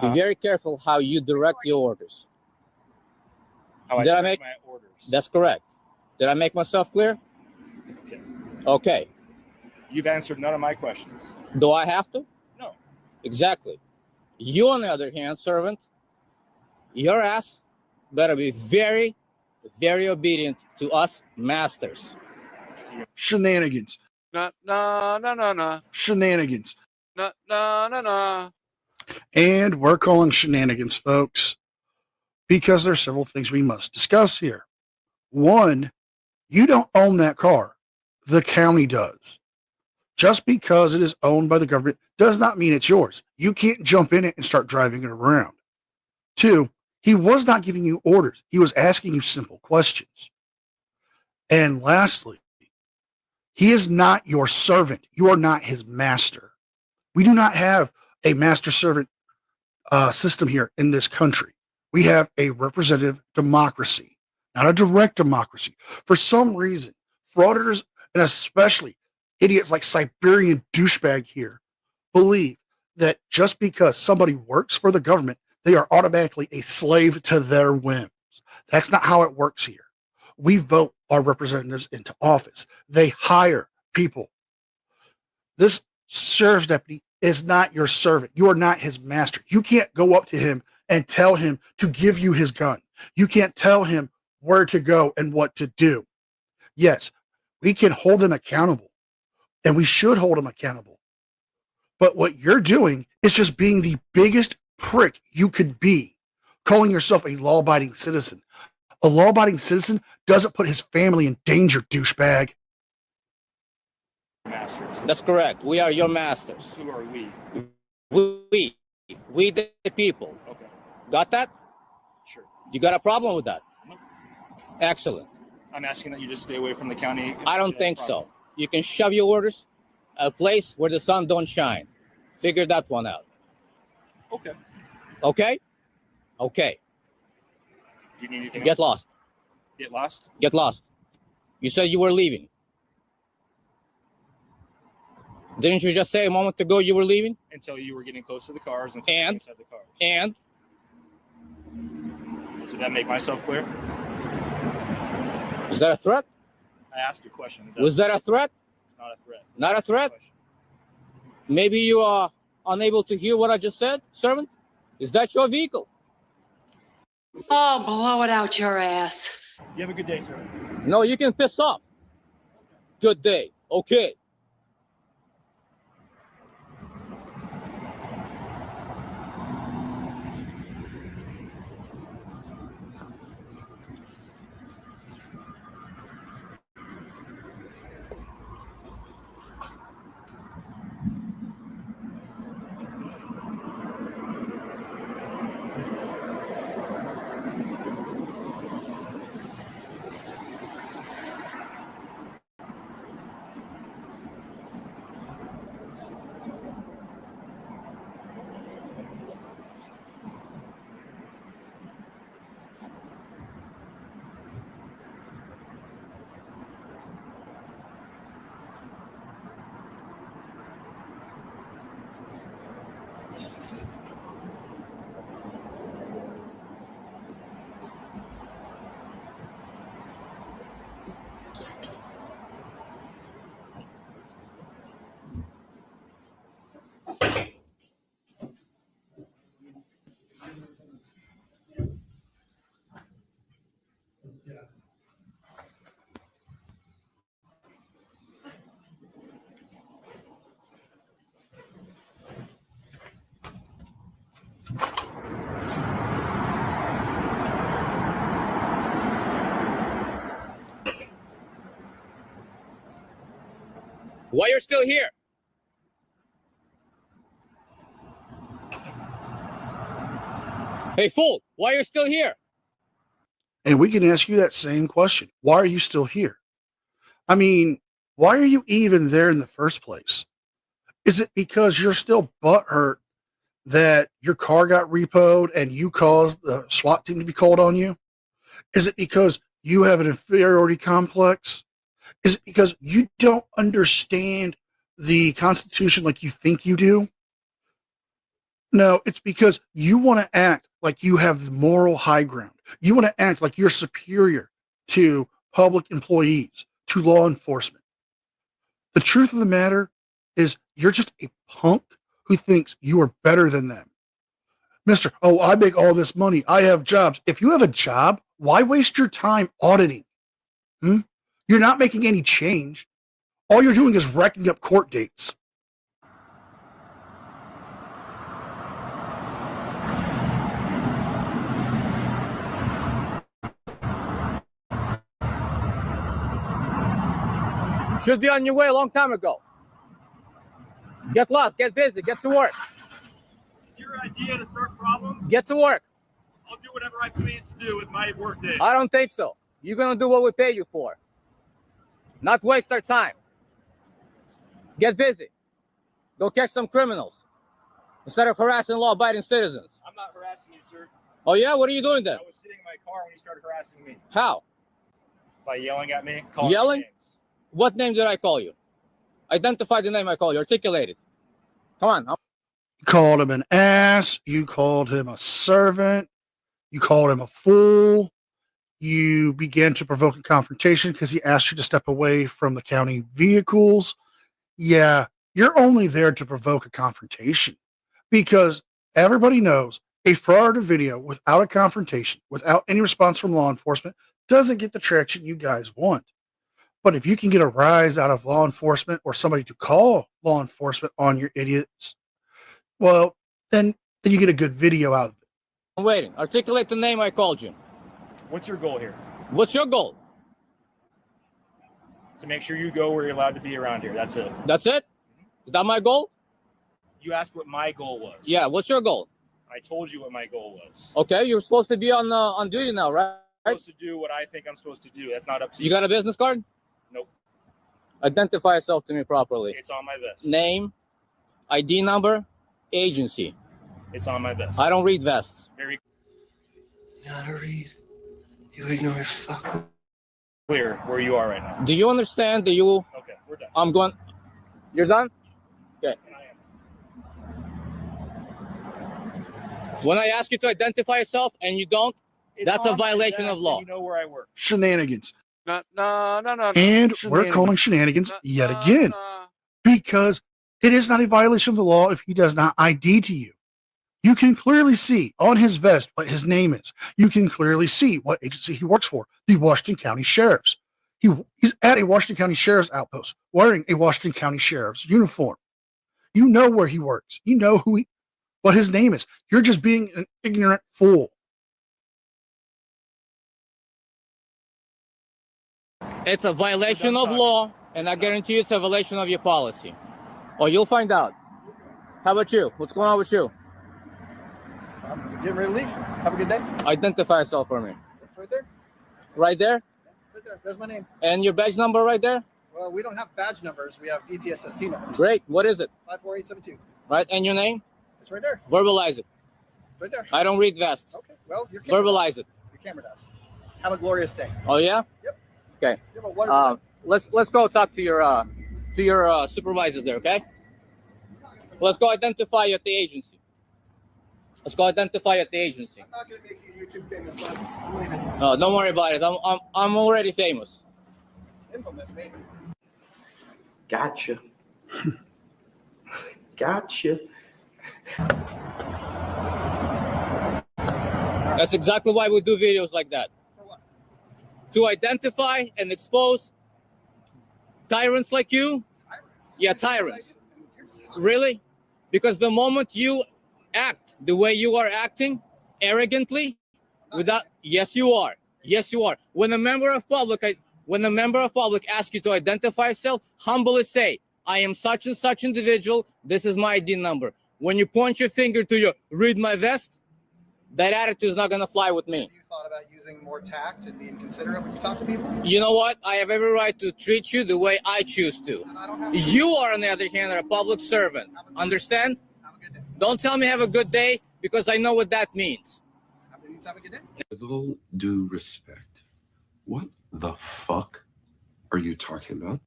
be very careful how you direct your orders. How I direct my orders. That's correct. Did I make myself clear? Okay. Okay. You've answered none of my questions. Do I have to? No. Exactly. You, on the other hand, servant, your ass better be very, very obedient to us masters. Shenanigans. No, no, no, no, no. Shenanigans. No, no, no, no. And we're calling shenanigans, folks. because there are several things we must discuss here. One, you don't own that car. The county does. Just because it is owned by the government does not mean it's yours. You can't jump in it and start driving it around. Two, he was not giving you orders. He was asking you simple questions. And lastly, he is not your servant. You are not his master. We do not have a master-servant system here in this country. We have a representative democracy, not a direct democracy. For some reason, frauditors, and especially idiots like Siberian douchebag here, believe that just because somebody works for the government, they are automatically a slave to their whims. That's not how it works here. We vote our representatives into office. They hire people. This sheriff's deputy is not your servant. You are not his master. You can't go up to him and tell him to give you his gun. You can't tell him where to go and what to do. Yes, we can hold him accountable, and we should hold him accountable. But what you're doing is just being the biggest prick you could be, calling yourself a law-abiding citizen. A law-abiding citizen doesn't put his family in danger, douchebag. Masters. That's correct. We are your masters. Who are we? We the people. Okay. Got that? Sure. You got a problem with that? Nope. Excellent. I'm asking that you just stay away from the county. I don't think so. You can shove your orders a place where the sun don't shine. Figure that one out. Okay. Okay? Okay. Do you need anything Get else? lost. Get lost? Get lost. You said you were leaving. Didn't you just say a moment ago you were leaving? Until you were getting close to the cars and inside the cars. And? Did that make myself clear? Is that a threat? I asked you a question. Was that a threat? It's not a threat. Not a threat? Maybe you are unable to hear what I just said, servant? Is that your vehicle? Oh, blow it out your ass. You have a good day, sir. No, you can piss off. Good day. Okay. Why you're still here? Hey, fool, why you're still here? And we can ask you that same question. Why are you still here? I mean, why are you even there in the first place? Is it because you're still butthurt that your car got repoed and you caused the SWAT team to be called on you? Is it because you have an inferiority complex? Is it because you don't understand the Constitution like you think you do? No, it's because you want to act like you have the moral high ground. You want to act like you're superior to public employees, to law enforcement. The truth of the matter is you're just a punk who thinks you are better than them. Mister, oh, I make all this money. I have jobs. If you have a job, why waste your time auditing? You're not making any change. All you're doing is racking up court dates. Should be on your way a long time ago. Get lost, get busy, get to work. It's your idea to start problems. Get to work. I'll do whatever I please to do with my work day. I don't think so. You're gonna do what we pay you for. Not waste our time. Get busy. Go catch some criminals instead of harassing law-abiding citizens. I'm not harassing you, sir. Oh yeah? What are you doing then? I was sitting in my car when you started harassing me. How? By yelling at me, calling Yelling? me names. What name did I call you? Identify the name I called you. Articulate it. Come on. You called him an ass. You called him a servant. You called him a fool. You began to provoke a confrontation because he asked you to step away from the county vehicles. Yeah, you're only there to provoke a confrontation because everybody knows a fraud video without a confrontation, without any response from law enforcement, doesn't get the traction you guys want. But if you can get a rise out of law enforcement or somebody to call law enforcement on your idiots, well, then you get a good video out of it. I'm waiting. Articulate the name I called you. What's your goal here? What's your goal? To make sure you go where you're allowed to be around here. That's it. That's it? Is that my goal? You asked what my goal was. Yeah, what's your goal? I told you what my goal was. Okay, you're supposed to be on duty now, right? I'm supposed to do what I think I'm supposed to do. That's not up to you. You got a business card? Nope. Identify yourself to me properly. It's on my vest. Name, ID number, agency. It's on my vest. I don't read vests. Very Gotta read. You ignore fuck. clear where you are right now. Do you understand? Do you? Okay, we're done. I'm going. You're done? Okay. When I ask you to identify yourself and you don't, that's a violation of law. You know where I work. Shenanigans. No. And we're calling shenanigans yet again because it is not a violation of the law if he does not ID to you. You can clearly see on his vest what his name is. You can clearly see what agency he works for, the Washington County Sheriffs. He's at a Washington County Sheriff's outpost wearing a Washington County Sheriff's uniform. You know where he works. You know what his name is. You're just being an ignorant fool. It's a violation of law, and I guarantee you it's a violation of your policy. Or you'll find out. How about you? What's going on with you? I'm getting ready to leave. Have a good day. Identify yourself for me. Right there. Right there? Right there. There's my name. And your badge number right there? Well, we don't have badge numbers. We have DPSST numbers. Great. What is it? 54872. Right. And your name? It's right there. Verbalize it. Right there. I don't read vests. Okay. Well, your camera Verbalize does. it. Your camera does. Have a glorious day. Oh yeah? Yep. Okay. You have a wonderful day. Let's go talk to your supervisor there, okay? Let's go identify you at the agency. Let's go identify you at the agency. I'm not gonna make you YouTube famous, but I'm leaving. No, don't worry about it. I'm already famous. Infamous, maybe. Gotcha. Gotcha. That's exactly why we do videos like that. For what? To identify and expose tyrants like you. Tyrants? Yeah, tyrants. Really? Because the moment you act the way you are acting, arrogantly, without, yes, you are. Yes, you are. When a member of public asks you to identify yourself, humbly say, I am such and such individual. This is my ID number. When you point your finger to your read my vest, that attitude is not going to fly with me. Have you thought about using more tact and being considerate when you talk to people? You know what? I have every right to treat you the way I choose to. And I don't have to. You are, on the other hand, a public servant. Understand? Have a good day. Don't tell me have a good day because I know what that means. Have a good day. With all due respect, what the fuck are you talking about?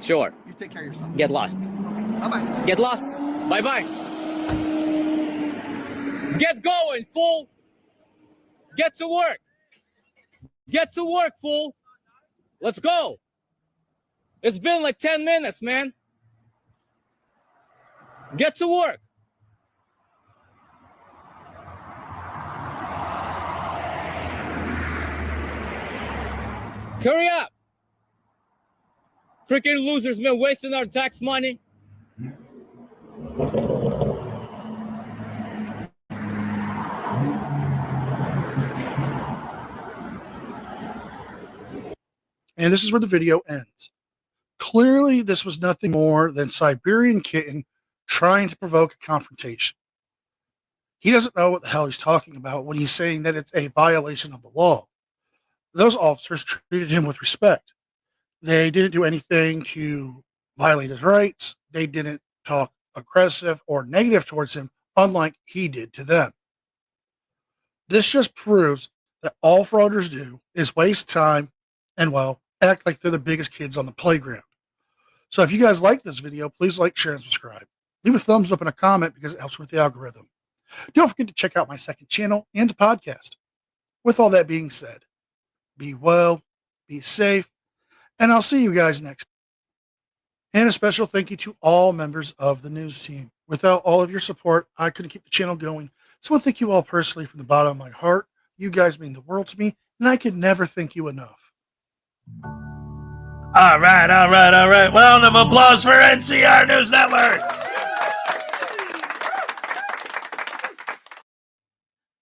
Sure. You take care of yourself. Get lost. Bye-bye. Get lost. Bye-bye. Get going, fool. Get to work. Get to work, fool. Let's go. It's been like 10 minutes, man. Get to work. Hurry up. Freaking losers, man, wasting our tax money. And this is where the video ends. Clearly, this was nothing more than Siberian Kitten trying to provoke a confrontation. He doesn't know what the hell he's talking about when he's saying that it's a violation of the law. Those officers treated him with respect. They didn't do anything to violate his rights. They didn't talk aggressive or negative towards him, unlike he did to them. This just proves that all frauders do is waste time and, well, act like they're the biggest kids on the playground. So if you guys like this video, please like, share, and subscribe. Leave a thumbs up and a comment because it helps with the algorithm. Don't forget to check out my second channel and the podcast. With all that being said, be well, be safe, and I'll see you guys next time. And a special thank you to all members of the news team. Without all of your support, I couldn't keep the channel going. So I thank you all personally from the bottom of my heart. You guys mean the world to me, and I could never thank you enough. All right. Round of applause for NCR News Network.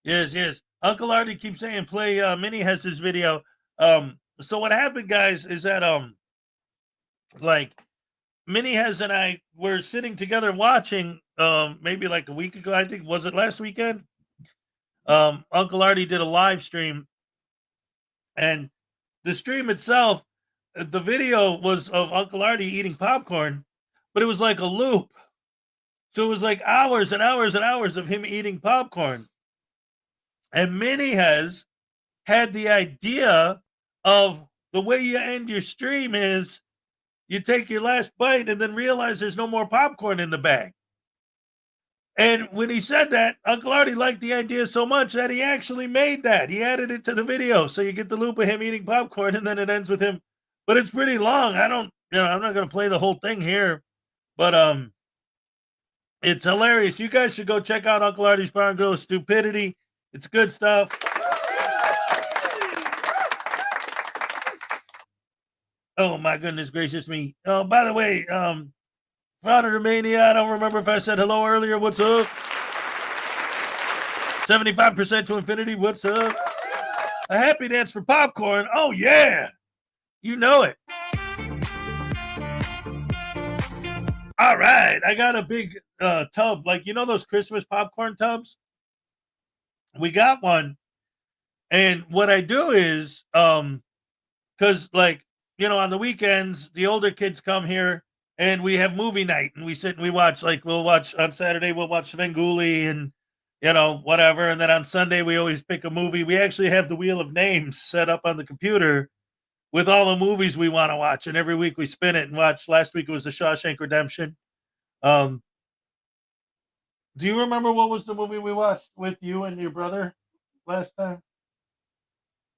Yes. Uncle Artie keeps saying play Minnie has this video. So what happened, guys, is that like Minnie has and I were sitting together watching maybe like a week ago, I think. Was it last weekend? Uncle Artie did a live stream, and the stream itself, the video was of Uncle Artie eating popcorn, but it was like a loop. So it was like hours and hours and hours of him eating popcorn. And Minnie has had the idea of the way you end your stream is you take your last bite and then realize there's no more popcorn in the bag. And when he said that, Uncle Artie liked the idea so much that he actually made that. He added it to the video. So you get the loop of him eating popcorn and then it ends with him. But it's pretty long. I'm not going to play the whole thing here. But it's hilarious. You guys should go check out Uncle Artie's Bar and Grill of Stupidity. It's good stuff. Oh, my goodness gracious me. Oh, by the way, Frauditor Mania, I don't remember if I said hello earlier. What's up? 75% to infinity. What's up? A happy dance for popcorn. Oh, yeah. You know it. All right. I got a big tub. Like, you know those Christmas popcorn tubs? We got one. And what I do is, because, like, you know, on the weekends, the older kids come here and we have movie night and we sit and we watch, like, we'll watch on Saturday, we'll watch Svengoolie and, you know, whatever. And then on Sunday, we always pick a movie. We actually have the wheel of names set up on the computer with all the movies we want to watch. And every week we spin it and watch. Last week it was The Shawshank Redemption. Do you remember what was the movie we watched with you and your brother last time?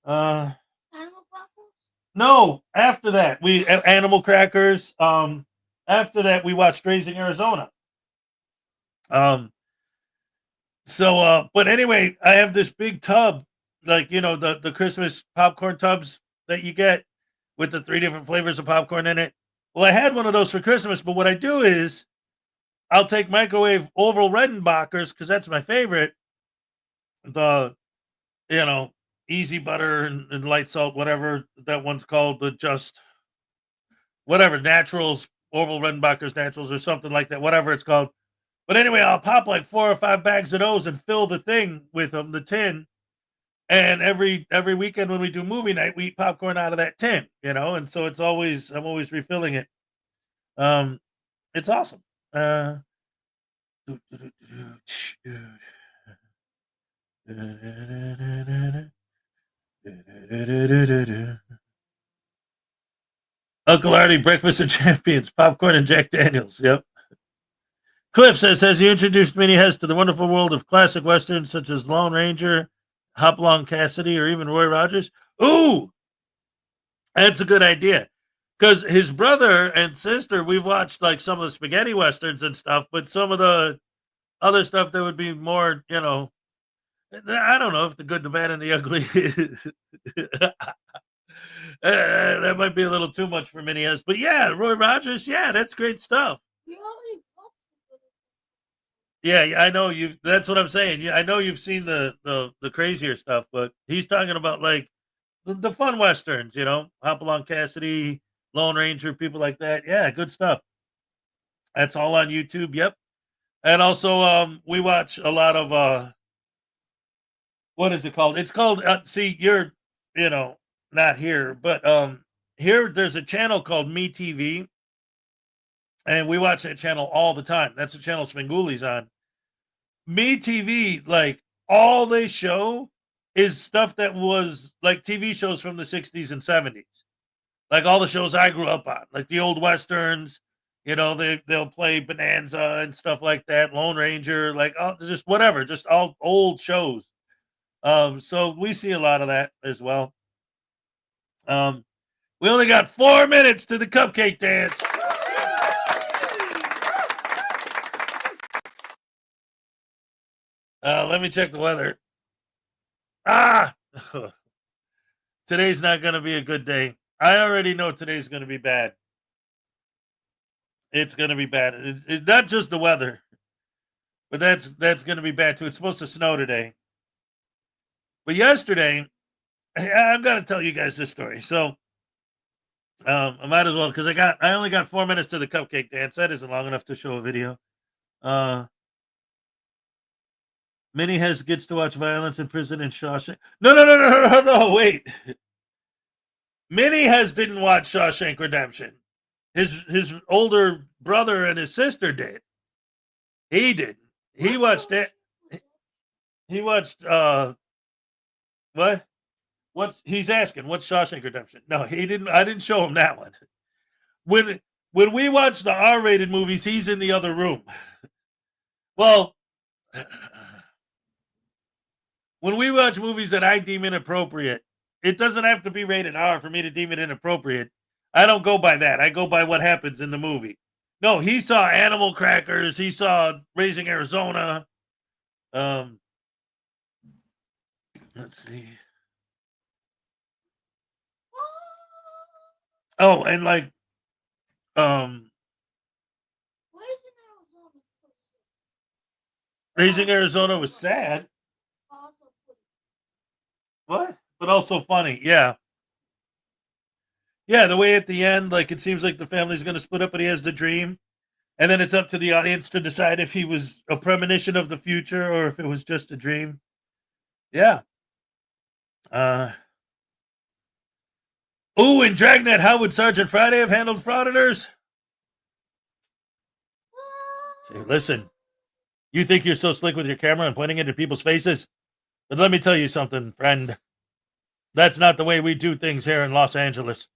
Animal Crackers? No, after that, we Animal Crackers. After that, we watched Raising Arizona. But anyway, I have this big tub, like, you know, the Christmas popcorn tubs that you get with the 3 different flavors of popcorn in it. Well, I had one of those for Christmas, but what I do is I'll take microwave Orville Redenbachers, because that's my favorite. The, you know, easy butter and light salt, whatever that one's called, the just whatever naturals, Orville Redenbachers naturals or something like that, whatever it's called. But anyway, I'll pop like 4 or 5 bags of those and fill the thing with them, the tin. And every weekend when we do movie night, we eat popcorn out of that tin, you know. And so I'm always refilling it. It's awesome. Uncle Artie, Breakfast of Champions, popcorn and Jack Daniels. Yep. Cliff says, has you introduced Minnie Hes to the wonderful world of classic westerns such as Lone Ranger, Hopalong Cassidy, or even Roy Rogers? Ooh, that's a good idea. Because his brother and sister, we've watched like some of the spaghetti westerns and stuff, but some of the other stuff that would be more, you know, I don't know if the good, the bad, and the ugly. That might be a little too much for Minnie Hes. But yeah, Roy Rogers, yeah, that's great stuff. Yeah, I know you. That's what I'm saying. Yeah, I know you've seen the crazier stuff, but he's talking about like the fun westerns, you know, Hopalong Cassidy, Lone Ranger, people like that. Yeah, good stuff. That's all on YouTube. Yep. And also, we watch a lot of what is it called? It's called. See, you're, not here, but here there's a channel called Me TV, and we watch that channel all the time. That's the channel Svenguli's on. Me TV, like all they show is stuff that was like TV shows from the 60s and 70s. Like all the shows I grew up on, like the old westerns, they'll play Bonanza and stuff like that, Lone Ranger, like just whatever, just all old shows. So we see a lot of that as well. We only got 4 minutes to the cupcake dance. Let me check the weather. Today's not going to be a good day. I already know today's going to be bad. It's going to be bad. It's not just the weather, but that's going to be bad too. It's supposed to snow today. But yesterday, I'm going to tell you guys this story. So I might as well, because I only got 4 minutes to the cupcake dance. That isn't long enough to show a video. Minnie gets to watch violence in prison in Shawshank. No, wait. Minnie didn't watch Shawshank Redemption. His older brother and his sister did. He didn't. He watched it. He watched what? He's asking, what's Shawshank Redemption? No, he didn't. I didn't show him that one. When we watch the R-rated movies, he's in the other room. Well, when we watch movies that I deem inappropriate, it doesn't have to be rated R for me to deem it inappropriate. I don't go by that. I go by what happens in the movie. No, he saw Animal Crackers. He saw Raising Arizona. Let's see. Oh, and like, Raising Arizona was sad. What? But also funny. Yeah. Yeah, the way at the end, like, it seems like the family's going to split up, but he has the dream. And then it's up to the audience to decide if he was a premonition of the future or if it was just a dream. Yeah. Ooh, in Dragnet, how would Sergeant Friday have handled Frauditors? Say, listen, you think you're so slick with your camera and pointing into people's faces? But let me tell you something, friend. That's not the way we do things here in Los Angeles.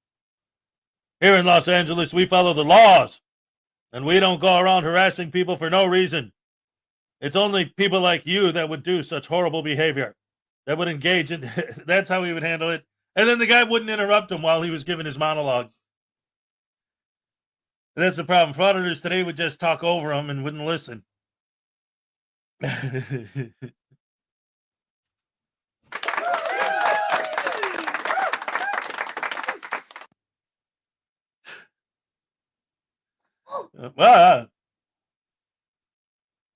Here in Los Angeles, we follow the laws, and we don't go around harassing people for no reason. It's only people like you that would do such horrible behavior, that would engage in. That's how he would handle it. And then the guy wouldn't interrupt him while he was giving his monologue. And that's the problem. Frauditors today would just talk over him and wouldn't listen.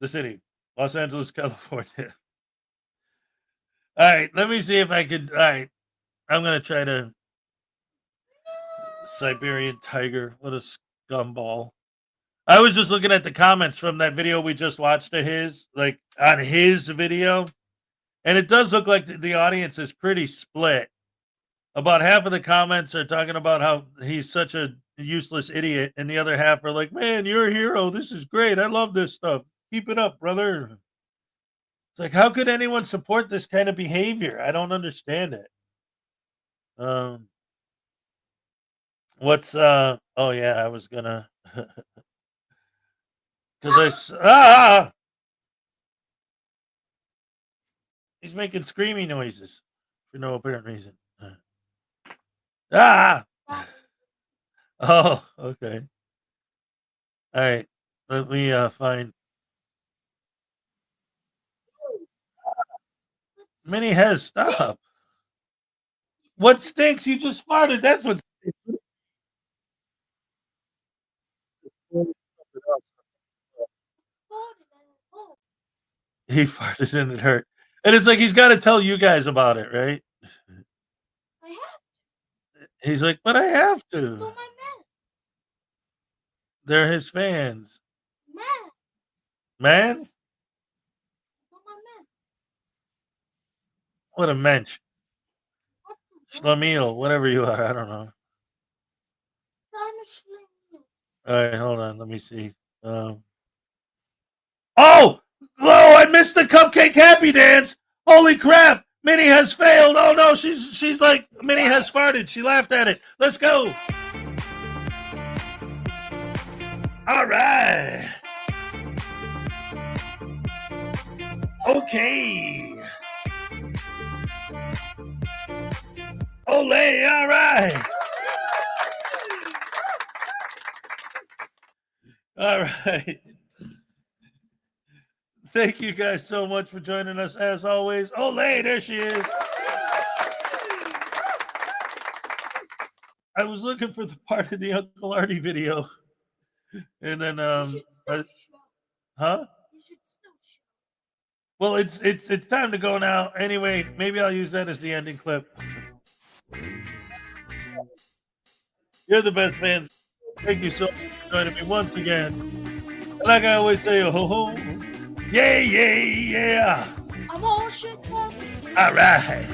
The city, Los Angeles, California. All right, let me see if I could. All right, I'm going to try to. Siberian tiger. What a scumball. I was just looking at the comments from that video we just watched of his, like on his video. And it does look like the audience is pretty split. About half of the comments are talking about how he's such a useless idiot. And the other half are like, man, you're a hero. This is great. I love this stuff. Keep it up, brother. It's like, how could anyone support this kind of behavior? I don't understand it. What's oh yeah, I was gonna because he's making screaming noises for no apparent reason. Oh, okay. All right, let me find. Minnie has stop. What stinks? You just farted. That's what. He farted and it hurt. And it's like he's got to tell you guys about it, right? He's like, but I have to. They're his fans. Man. Man? Not my man. What a mensch. Schlemiel, whatever you are. I don't know. I'm a Schlemiel. All right, hold on. Let me see. Oh, I missed the cupcake happy dance. Holy crap! Minnie has failed. Oh no, she's like Minnie has farted. She laughed at it. Let's go. All right. Okay. Olay, all right. All right. Thank you guys so much for joining us as always. Olay, there she is. I was looking for the part of the Uncle Artie video. And then huh? Well, it's time to go now. Anyway, maybe I'll use that as the ending clip. You're the best fans. Thank you so much for joining me once again. Like I always say, ho ho. Yeah, yeah, yeah. I'm all shit up. All right.